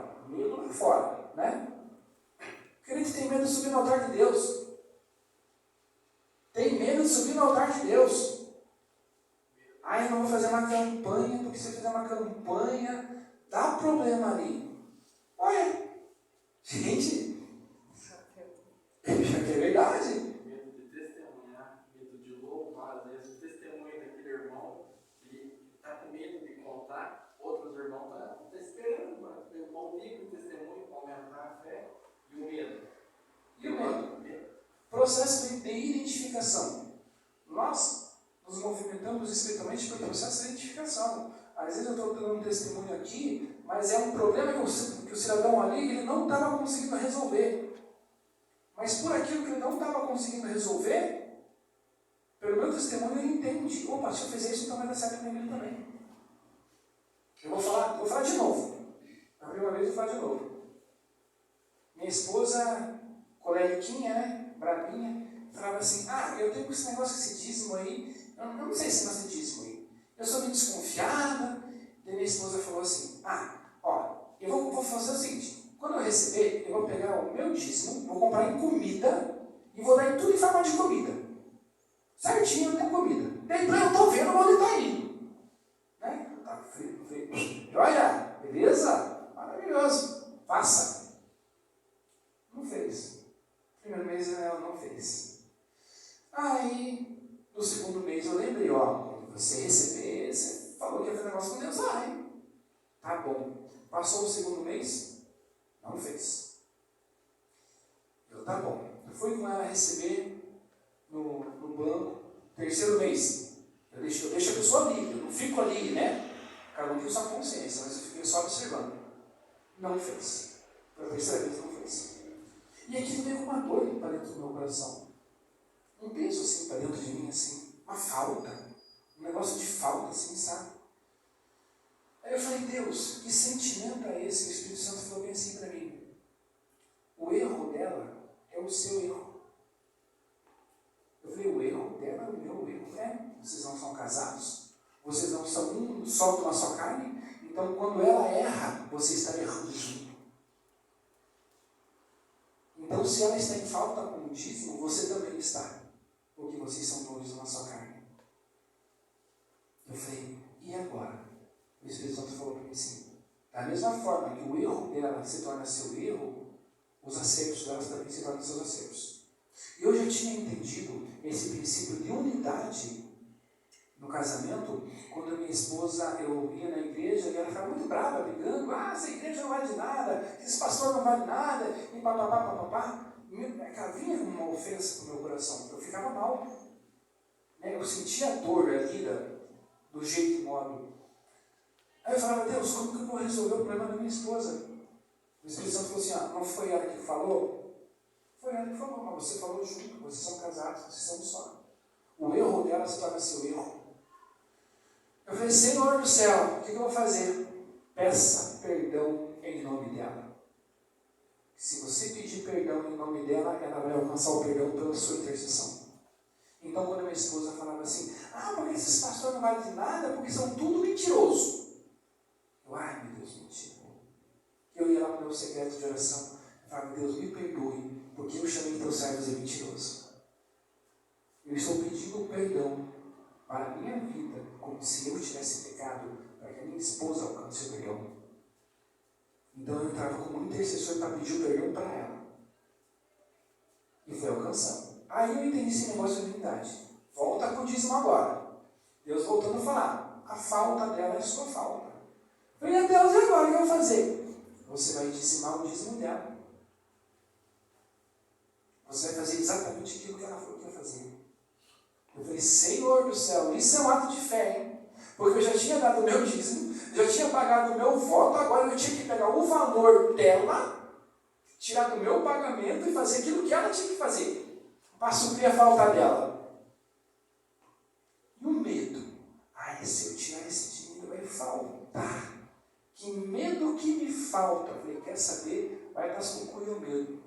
né? Porque a gente tem medo de subir no altar de Deus. Tem medo de subir no altar de Deus. Eu não vou fazer uma campanha, porque se eu fizer uma campanha, dá problema ali. Olha, gente, é verdade. Medo de testemunhar, medo de louvar, às vezes o testemunho daquele irmão, ele está com medo de contar, outros irmãos estão esperando, o irmão liga o testemunho para aumentar a fé e o medo. Processo de identificação. Nós nos movimentamos espiritualmente pelo processo de identificação. Às vezes eu estou dando um testemunho aqui, mas é um problema que o cidadão ali ele não estava conseguindo resolver. Mas por aquilo que ele não estava conseguindo resolver, pelo meu testemunho ele entende. Opa, se eu fizer isso, então vai dar certo comigo também. Eu vou falar de novo. A primeira vez eu vou falar de novo. Minha esposa, coleriquinha, né? Bravinha, falava assim, eu tenho esse negócio com esse dízimo aí, eu não sei se vai ser dízimo aí. Eu sou meio desconfiada. Daí minha esposa falou assim, eu vou fazer o seguinte, quando eu receber, eu vou pegar o meu dízimo, vou comprar em comida e vou dar em tudo em forma de comida. Certinho, eu tenho comida. Daí eu estou vendo onde está indo. Né? Tá frio. Joia, beleza? Maravilhoso. Faça. Não fez. Primeiro mês ela não fez. Aí, no segundo mês eu lembrei, quando você receber, você falou que ia fazer negócio com Deus, hein? Tá bom. Passou o segundo mês, não fez. Tá bom. Eu fui com ela receber no banco, terceiro mês. Eu deixo a pessoa livre, eu não fico ali, né? Cada um tem sua consciência, mas eu fiquei só observando. Não fez. Pela terceira vez não fez. E aquilo veio com uma dor para dentro do meu coração. Um peso assim para dentro de mim, assim, uma falta. Um negócio de falta, assim, sabe? Aí eu falei, Deus, que sentimento é esse? O Espírito Santo falou bem assim para mim. O erro dela é o seu erro. Eu falei, o erro dela é o meu erro. Vocês não são casados? Vocês não são um só na sua carne? Então, quando ela erra, você está errando junto. Então, se ela está em falta com o dízimo, você também está. Porque vocês são todos na sua carne. Eu falei, e agora? O Espírito Santo falou para mim assim, da mesma forma que o erro dela se torna seu erro, os acertos delas também se tornam seus acertos. E eu já tinha entendido esse princípio de unidade no casamento, quando a minha esposa, eu ia na igreja e ela ficava muito brava, brigando, essa igreja não vale de nada, esse pastor não vale nada, e papapá. Vinha uma ofensa no meu coração, eu ficava mal. Eu sentia a dor ali do jeito e modo. Aí eu falava, Deus, como que eu vou resolver o problema da minha esposa? O Espírito Santo falou assim, não foi ela que falou? Foi ela que falou, mas você falou junto, vocês são casados, vocês são um só. O erro dela se torna seu erro. Eu falei, Senhor do céu, o que eu vou fazer? Peça perdão em nome dela. Se você pedir perdão em nome dela, ela vai alcançar o perdão pela sua intercessão. Então, quando a minha esposa falava assim, porque esses pastores não valem de nada, porque são tudo mentiroso. Ai, meu Deus, mentira. Eu ia lá para o meu secreto de oração e falava, Deus, me perdoe, porque eu chamei teus servos de mentiroso. Eu estou pedindo perdão para a minha vida, como se eu tivesse pecado, para que a minha esposa alcance o perdão. Então eu entrava como intercessor para pedir o perdão para ela. E foi alcançando. Aí eu entendi esse negócio de unidade. Volta com o dízimo agora. Deus voltando a falar, a falta dela é sua falta. Eu falei, Deus, e agora o que eu vou fazer? Você vai dizimar o dízimo dela. Você vai fazer exatamente aquilo que ela falou que ia fazer. Eu falei, Senhor do céu, isso é um ato de fé, hein? Porque eu já tinha dado o meu dízimo, já tinha pagado o meu voto, agora eu tinha que pegar o valor dela, tirar do meu pagamento e fazer aquilo que ela tinha que fazer, para suprir a falta dela. E o medo? Se eu tirar esse dinheiro vai faltar. Que medo que me falta. Eu falei, quer saber? Vai dar com o medo.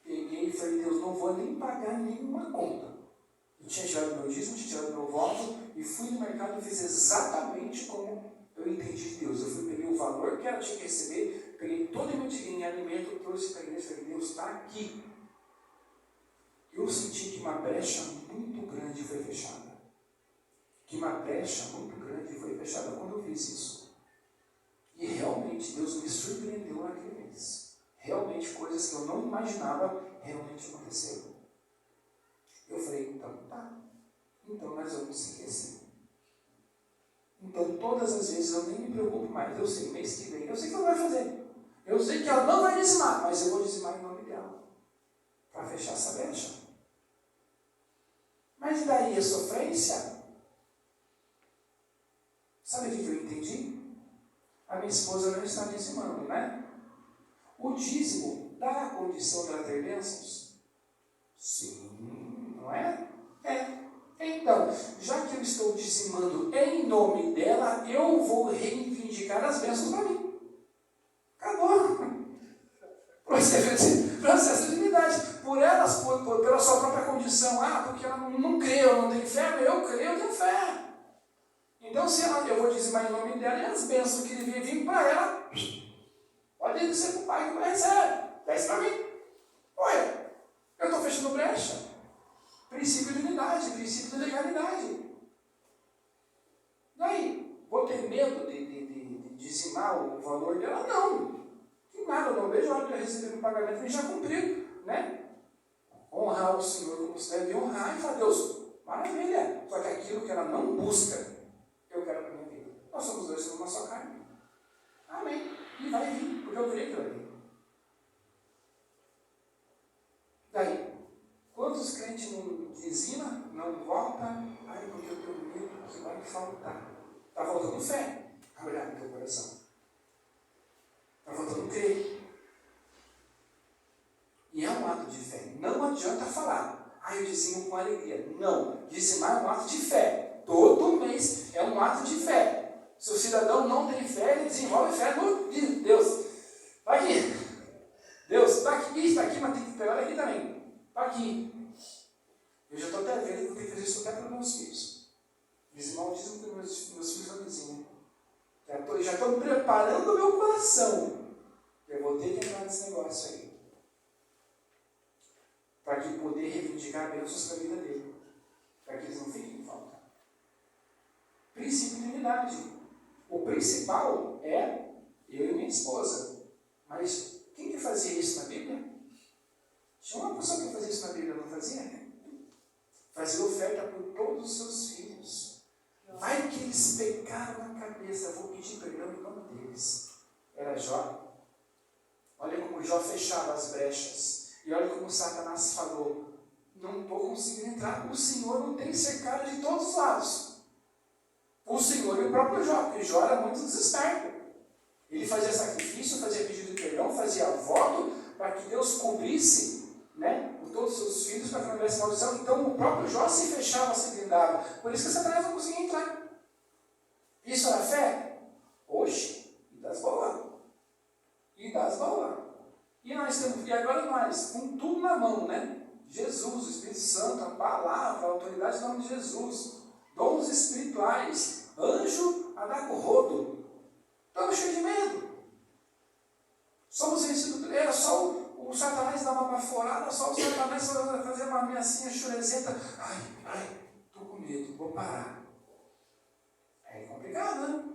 Peguei e falei, Deus, não vou nem pagar nenhuma conta. Eu tinha tirado meu dízimo, tinha tirado meu voto e fui no mercado e fiz exatamente como eu entendi de Deus. Eu peguei o valor que ela tinha que receber, peguei todo o meu dinheiro em alimento, trouxe para a igreja e falei, Deus, está aqui. Eu senti que uma brecha muito grande foi fechada. Que uma brecha muito grande foi fechada quando eu fiz isso. E realmente Deus me surpreendeu naquele mês. Realmente coisas que eu não imaginava realmente aconteceram. Eu falei, então tá. Então nós vamos seguir assim. Então todas as vezes eu nem me preocupo mais. Eu sei, mês que vem, eu sei que ela vai fazer. Eu sei que ela não vai dizimar, mas eu vou dizimar em nome dela. Para fechar essa brecha. Mas daí a sofrência? Sabe o que eu entendi? A minha esposa não está dizimando, né? O dízimo dá a condição dela ter bênçãos? Sim, não é? Então, já que eu estou dizimando em nome dela, eu vou reivindicar as bênçãos para mim. Acabou. Processo de unidade. Pela sua própria condição. Porque ela não crê, eu não tenho fé, eu creio, eu tenho fé. Então, se eu vou dizimar em nome dela, e as bênçãos que devia vir para ela, pode ser para o pai que vai receber. Desce para mim. Olha, eu estou fechando brecha. Princípio de unidade, princípio de legalidade. Daí, vou ter medo de dizimar o valor dela? Não. Que nada, eu não vejo a hora de eu receber um pagamento e já cumprido, né? Honrar o Senhor como se deve honrar e falar, Deus, maravilha. Só que aquilo que ela não busca, eu quero para a minha vida. Nós somos dois, somos uma só carne. Amém. E vai vir, porque eu creio que vai vir. Daí, quantos crentes não dizimam, não voltam? Porque eu tenho medo que vai faltar. Está faltando fé a olhar no teu coração. Está faltando crer. adianta falar, eu dizimo com alegria. Não, dizimar é um ato de fé. Todo mês é um ato de fé. Se o cidadão não tem fé, ele desenvolve fé no Deus. Está aqui. Deus, está aqui, mas tem que pegar aqui também. Está aqui. Eu já estou até vendo que eu tenho que fazer isso até para os meus filhos. Dizimar o dízimo que meus filhos não dizimam. Já estou preparando o meu coração. Eu vou ter que entrar nesse negócio aí. Para que poder reivindicar bênçãos para a vida dele. Para que eles não fiquem em falta. Princípio de unidade. O principal é eu e minha esposa. Mas quem que fazia isso na Bíblia? Tinha uma pessoa que fazia isso na Bíblia, não fazia? Fazia oferta por todos os seus filhos. Vai que eles pecaram na cabeça, vou pedir perdão em nome deles. Era Jó. Olha como Jó fechava as brechas. E olha como Satanás falou, não estou conseguindo entrar, o Senhor não tem cercado de todos os lados. O Senhor e o próprio Jó, porque Jó era muito desesperado. Ele fazia sacrifício, fazia pedido de perdão, fazia voto para que Deus cobrisse, todos os seus filhos, para que não houvesse maldição. Então o próprio Jó se fechava, se blindava. Por isso que Satanás não conseguia entrar. Isso era fé? Oxe, e das boas. E nós temos, e agora nós, com tudo na mão, Jesus, o Espírito Santo, a palavra, a autoridade em nome de Jesus, dons espirituais, anjo a dar com rodo. Estamos cheios de medo. Somos vencidos. Era só o Satanás dar uma baforada, só o Satanás fazer uma ameaçinha chorezenta. Estou com medo, vou parar. É complicado, né?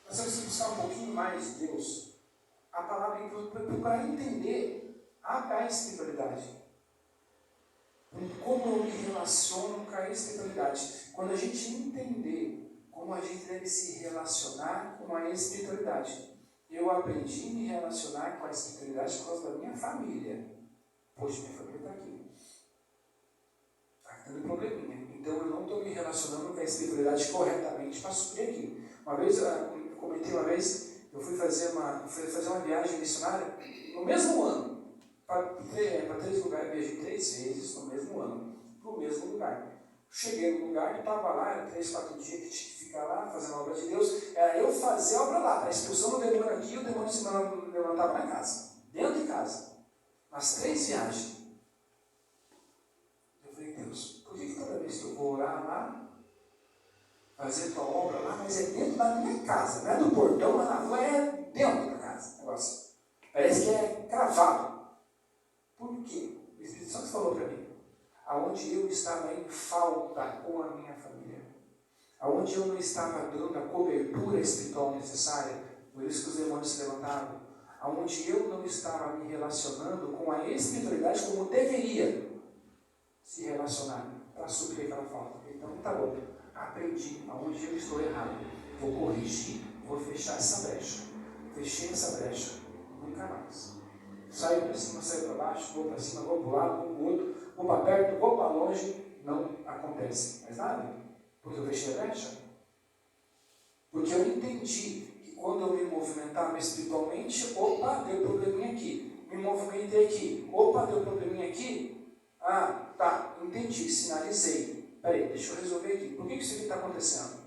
Nós temos que buscar um pouquinho mais de Deus. A palavra para entender a espiritualidade. Como eu me relaciono com a espiritualidade. Quando a gente entender como a gente deve se relacionar com a espiritualidade. Eu aprendi a me relacionar com a espiritualidade por causa da minha família. Poxa, minha família está aqui. Está tendo probleminha. Então eu não estou me relacionando com a espiritualidade corretamente para suprir aqui. Uma vez, eu fui fazer uma viagem missionária no mesmo ano. Para 3 lugares, viajei 3 vezes no mesmo ano, para o mesmo lugar. Cheguei no lugar, estava lá, era 3, 4 dias que tinha que ficar lá, fazendo a obra de Deus. Era eu fazer a obra lá, a expulsão do demônio aqui, o demônio se levantava na casa, dentro de casa. Nas 3 viagens. Eu falei, Deus, por que toda vez que eu vou orar lá, fazer tua obra lá, mas é dentro da minha casa, não é do portão, lá na rua, é dentro da casa, negócio. Parece que é cravado. Por quê? O Espírito Santo falou para mim, aonde eu estava em falta com a minha família, aonde eu não estava dando a cobertura espiritual necessária, por isso que os demônios se levantavam, aonde eu não estava me relacionando com a espiritualidade como deveria se relacionar para suprir aquela falta. Então, tá bom, aprendi aonde eu estou errado, vou corrigir, vou fechar essa brecha. Fechei essa brecha, nunca mais. Saio para cima, saio para baixo, vou para cima, vou para o lado, vou para o outro, vou para perto, vou para longe, não acontece mais nada, porque eu fechei a brecha. Porque eu entendi que quando eu me movimentava espiritualmente, opa, deu probleminha aqui, me movimentei aqui, opa, deu probleminha aqui, tá, entendi, sinalizei, peraí, deixa eu resolver aqui, por que isso aqui está acontecendo?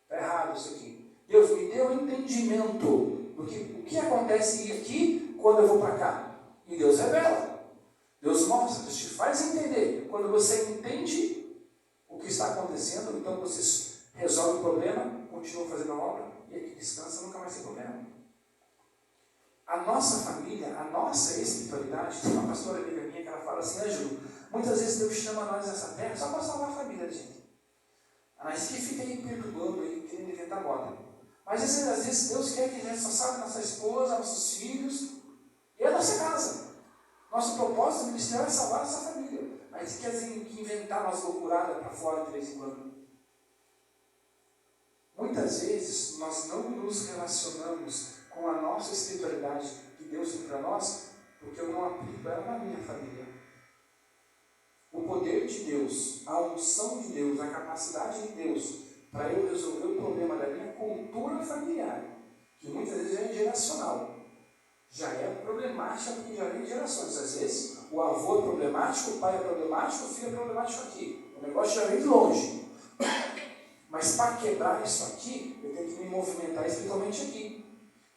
Está errado isso aqui. Deus me deu entendimento, porque o que acontece aqui quando eu vou para cá? E Deus revela, Deus mostra, Deus te faz entender. Quando você entende o que está acontecendo, então você resolve o problema, continua fazendo a obra e aqui descansa, nunca mais tem problema. A nossa família, a nossa espiritualidade, tem uma pastora amiga minha que ela fala assim, Ângelo, muitas vezes Deus chama nós nessa terra só para salvar a família da gente. Mas que fica aí perturbando, aí, querendo inventar moda. Mas às vezes Deus quer que a gente só salve nossa esposa, nossos filhos e a nossa casa. Nosso propósito ministerial é salvar essa família. Mas quer dizer que inventar umas loucuradas para fora de vez em quando. Muitas vezes nós não nos relacionamos com a nossa espiritualidade que Deus tem para nós, porque eu não aplico ela na minha família. O poder de Deus, a unção de Deus, a capacidade de Deus para eu resolver o problema da minha cultura familiar, que muitas vezes é geracional. já é problemática porque já vem de gerações. Às vezes o avô é problemático, o pai é problemático, o filho é problemático aqui. O negócio já vem de longe. Mas para quebrar isso aqui, eu tenho que me movimentar espiritualmente aqui.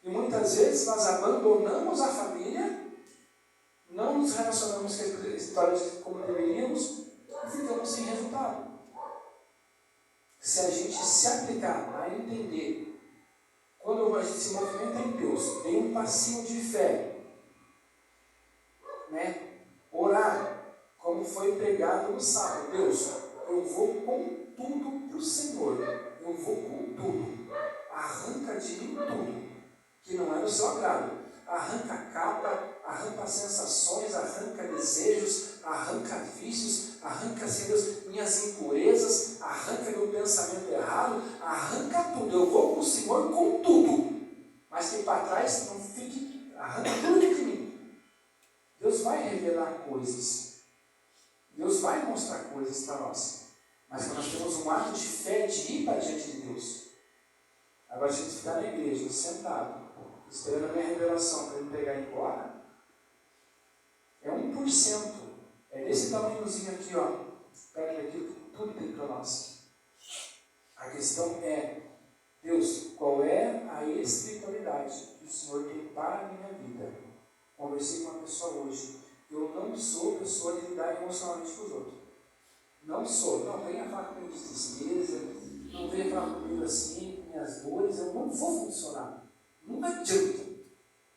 E muitas vezes nós abandonamos a família, não nos relacionamos espiritualmente como deveríamos e ficamos sem resultado. Se a gente se aplicar a entender, quando a gente se movimenta em Deus, tem um passinho de fé, né? Orar, como foi pregado no sábado. Deus, eu vou com tudo para o Senhor, eu vou com tudo. Arranca de mim tudo que não é do seu agrado. Arranca a capa, arranca sensações, arranca desejos, arranca vícios, arranca, Senhor Deus, minhas impurezas, arranca meu pensamento errado, arranca tudo. Eu vou com o Senhor com tudo. Mas que para trás não fique, arranca tudo de mim. Deus vai revelar coisas. Deus vai mostrar coisas para nós. Mas quando nós temos um ato de fé de ir para diante de Deus. Agora, se a gente ficar na igreja, sentado, esperando a minha revelação para ele pegar e ir embora, é 1%. É desse tamanhozinho aqui, ó, perto daquilo que tudo tem para nós. A questão é, Deus, qual é a espiritualidade que o Senhor tem para a minha vida? Conversei com uma pessoa hoje. Eu não sou pessoa de lidar emocionalmente com os outros. Não sou. Não venha falar comigo de tristeza, não venha falar comigo assim, minhas dores, eu não vou funcionar. Não adianta.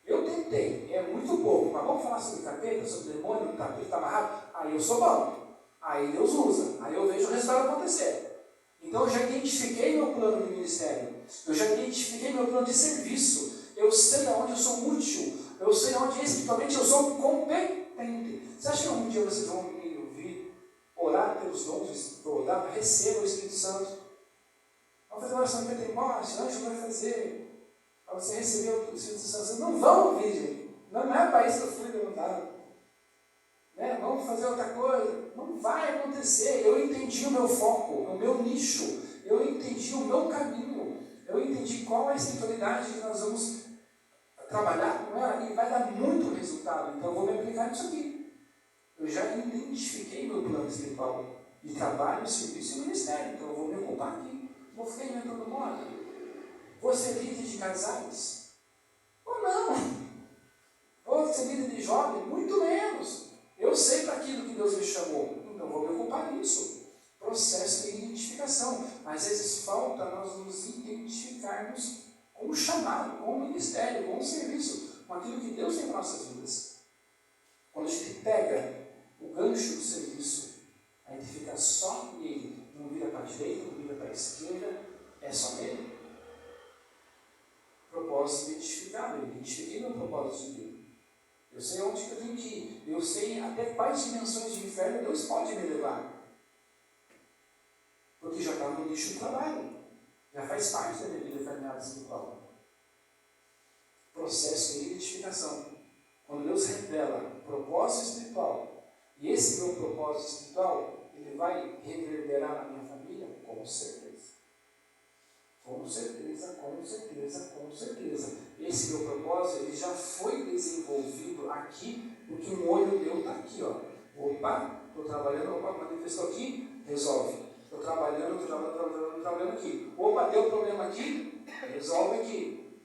Eu tentei, é muito pouco, mas vamos falar sobre capeta, sobre demônio, o capeta está amarrado? Aí eu sou bom. Aí Deus usa. Aí eu vejo o resultado acontecer. Então eu já identifiquei meu plano de ministério. Eu já identifiquei meu plano de serviço. Eu sei aonde eu sou útil. Eu sei aonde espiritualmente eu sou competente. Você acha que algum dia vocês vão me ouvir orar pelos dons, orar, receba o Espírito Santo? Vamos fazer uma oração de Pentecostes, anjo vai fazer. Para você receber o Espírito Santo, vocês não vão ouvir, gente. Não é para isso que eu fui perguntado. Né? Vamos fazer outra coisa. Não vai acontecer. Eu entendi o meu foco, o meu nicho. Eu entendi o meu caminho. Eu entendi qual é a espiritualidade que nós vamos trabalhar com ela e vai dar muito resultado. Então eu vou me aplicar nisso aqui. Eu já identifiquei meu plano espiritual de trabalho, serviço e ministério. Então eu vou me ocupar aqui. Vou ficar inventando moda. Vou ser líder de casais? Ou não? Vou ser líder de jovens? Muito menos. Eu sei para aquilo que Deus me chamou. Então vou me ocupar nisso. Processo de identificação. Às vezes falta nós nos identificarmos com o chamado, com o ministério, com o serviço, com aquilo que Deus tem para nossas vidas. Quando a gente pega o gancho do serviço, a gente fica só nele, não vira para a direita, não vira para a esquerda, é só nele. Propósito identificado, eu identifiquei meu propósito de Deus. Eu sei onde que eu tenho que ir, eu sei até quais dimensões de inferno Deus pode me levar. Porque já está no nicho do trabalho, já faz parte da minha vida caminhada espiritual. Processo de identificação. Quando Deus revela propósito espiritual, e esse meu propósito espiritual, ele vai reverberar na minha família? Com certeza. Com certeza, com certeza, com certeza. Esse meu propósito, ele já foi desenvolvido aqui, porque um olho meu está aqui, ó. Opa, estou trabalhando, opa, manifestou aqui, resolve. Estou trabalhando aqui. Opa, deu problema aqui, resolve aqui.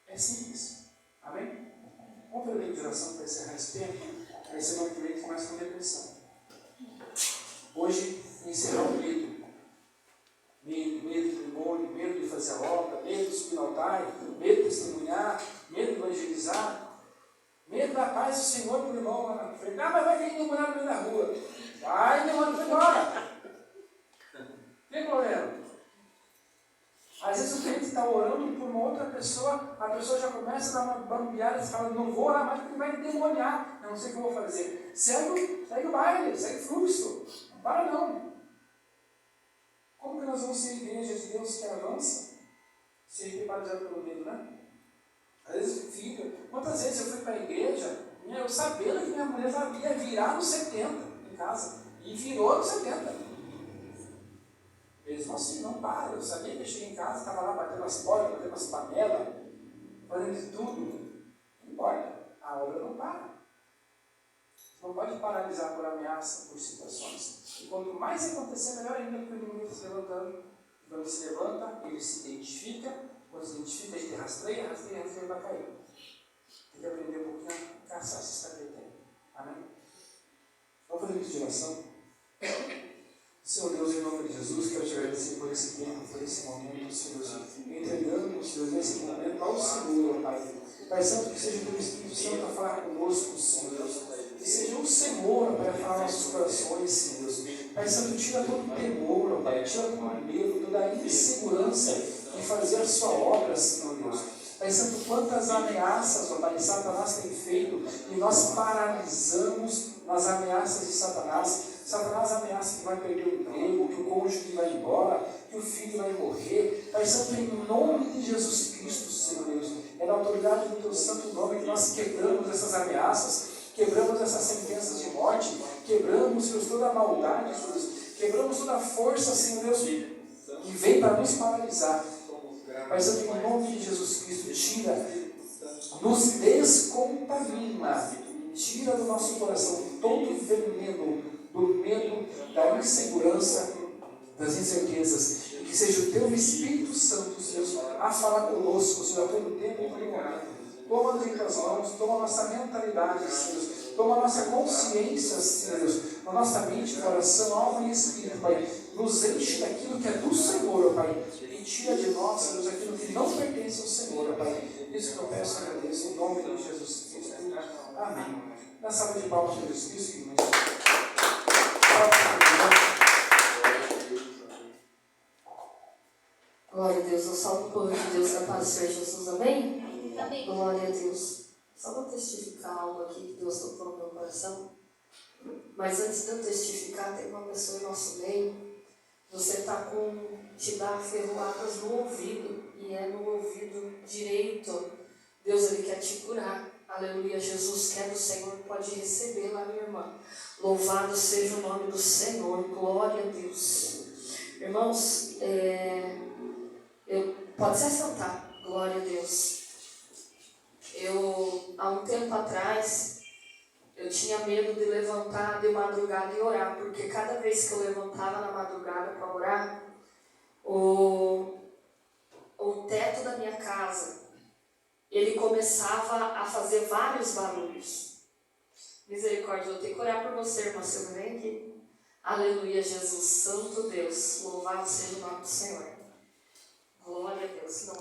É simples. Amém? Vamos para a de oração para encerrar esse tempo. Aí semana que vem começa com depressão. Hoje, encerrar o medo. Medo do demônio, medo de fazer a obra, medo de subir no altar, medo de testemunhar, medo de evangelizar, medo da paz do Senhor para o irmão lá na frente. Ah, mas vai ter endemoniado no meio da rua. Vai, demônio, vai embora. Tem problema. Às vezes o cliente está orando por uma outra pessoa, a pessoa já começa a dar uma bambeada e fala, não vou orar mais porque vai endemoniar. Eu não sei o que eu vou fazer. Segue o baile, segue o fluxo. Não para não. Como que nós vamos ser igreja de Deus que avança? Ser paralisado pelo medo, né? Às vezes fica. Quantas vezes eu fui para a igreja, eu sabendo que minha mulher ia virar nos 70 em casa. E virou nos 70. Mesmo assim, não para. Eu sabia que eu cheguei em casa, estava lá batendo as portas, batendo as panelas, fazendo de tudo. a obra não para. Não pode paralisar por ameaça, por situações. E quanto mais acontecer, melhor ainda, porque o inimigo está se levantando. Quando ele se levanta, ele se identifica. Quando se identifica, a gente rastreia para cair. Tem que aprender um pouquinho a caçar se está perdendo. Amém? Vamos fazer isso de oração? Senhor Deus, em nome de Jesus, quero te agradecer por esse tempo, por esse momento, Senhor Deus, entregando, Senhor, nesse momento ao Senhor, Pai. Pai Santo, que seja o teu Espírito Santo a falar conosco, Senhor Deus. Que seja o Senhor, Pai, a falar nossos corações, Senhor Deus. Pai Santo, tira todo o temor, Pai, tira todo o medo, toda a insegurança de fazer a sua obra, Senhor Deus. Pai Santo, quantas ameaças, ó Pai, Satanás tem feito e nós paralisamos nas ameaças de Satanás. Satanás ameaça que vai perder o emprego, que o cônjuge vai embora, que o filho vai morrer. Pai Santo, em nome de Jesus Cristo, Senhor Deus, é na autoridade do teu santo nome que nós quebramos essas ameaças, quebramos essas sentenças de morte, quebramos, Deus, toda a maldade, Senhor Deus, quebramos toda a força, Senhor Deus, que vem para nos paralisar. Pai Santo, em nome de Jesus Cristo, tira, nos descontamina, tira do nosso coração todo o veneno do medo, da insegurança, das incertezas, e que seja o teu Espírito Santo, Deus, a falar conosco, Senhor, a todo tempo e todo momento. Toma-nos em tuas mãos, toma a nossa mentalidade, Senhor, toma a nossa consciência, Senhor Deus, na nossa mente, coração, alma e espírito, Pai. Nos enche daquilo que é do Senhor, Pai, e tira de nós, Senhor, aquilo que não pertence ao Senhor, Pai. Isso que eu peço e agradeço, em nome de Jesus Cristo. Amém. Na salva de palmas de Jesus Cristo, irmãos. Glória a Deus, eu salvo o povo de Deus da paz do Senhor Jesus, amém? Amém. Glória a Deus. Só vou testificar algo aqui que Deus tocou no meu coração. Mas antes de eu testificar, tem uma pessoa em nosso meio. Você está com, te dá ferroadas no ouvido, e é no ouvido direito. Deus, Ele quer te curar. Aleluia, Jesus, que é do Senhor, pode recebê-la, minha irmã. Louvado seja o nome do Senhor, glória a Deus. Irmãos, pode se assentar, glória a Deus. Há um tempo atrás, eu tinha medo de levantar de madrugada e orar, porque cada vez que eu levantava na madrugada para orar, o teto da minha casa, ele começava a fazer vários barulhos. Misericórdia, eu tenho que orar por você, irmã Silvia, vem aqui. Aleluia, Jesus, Santo Deus, louvado seja o nome do Senhor. Glória a Deus. Não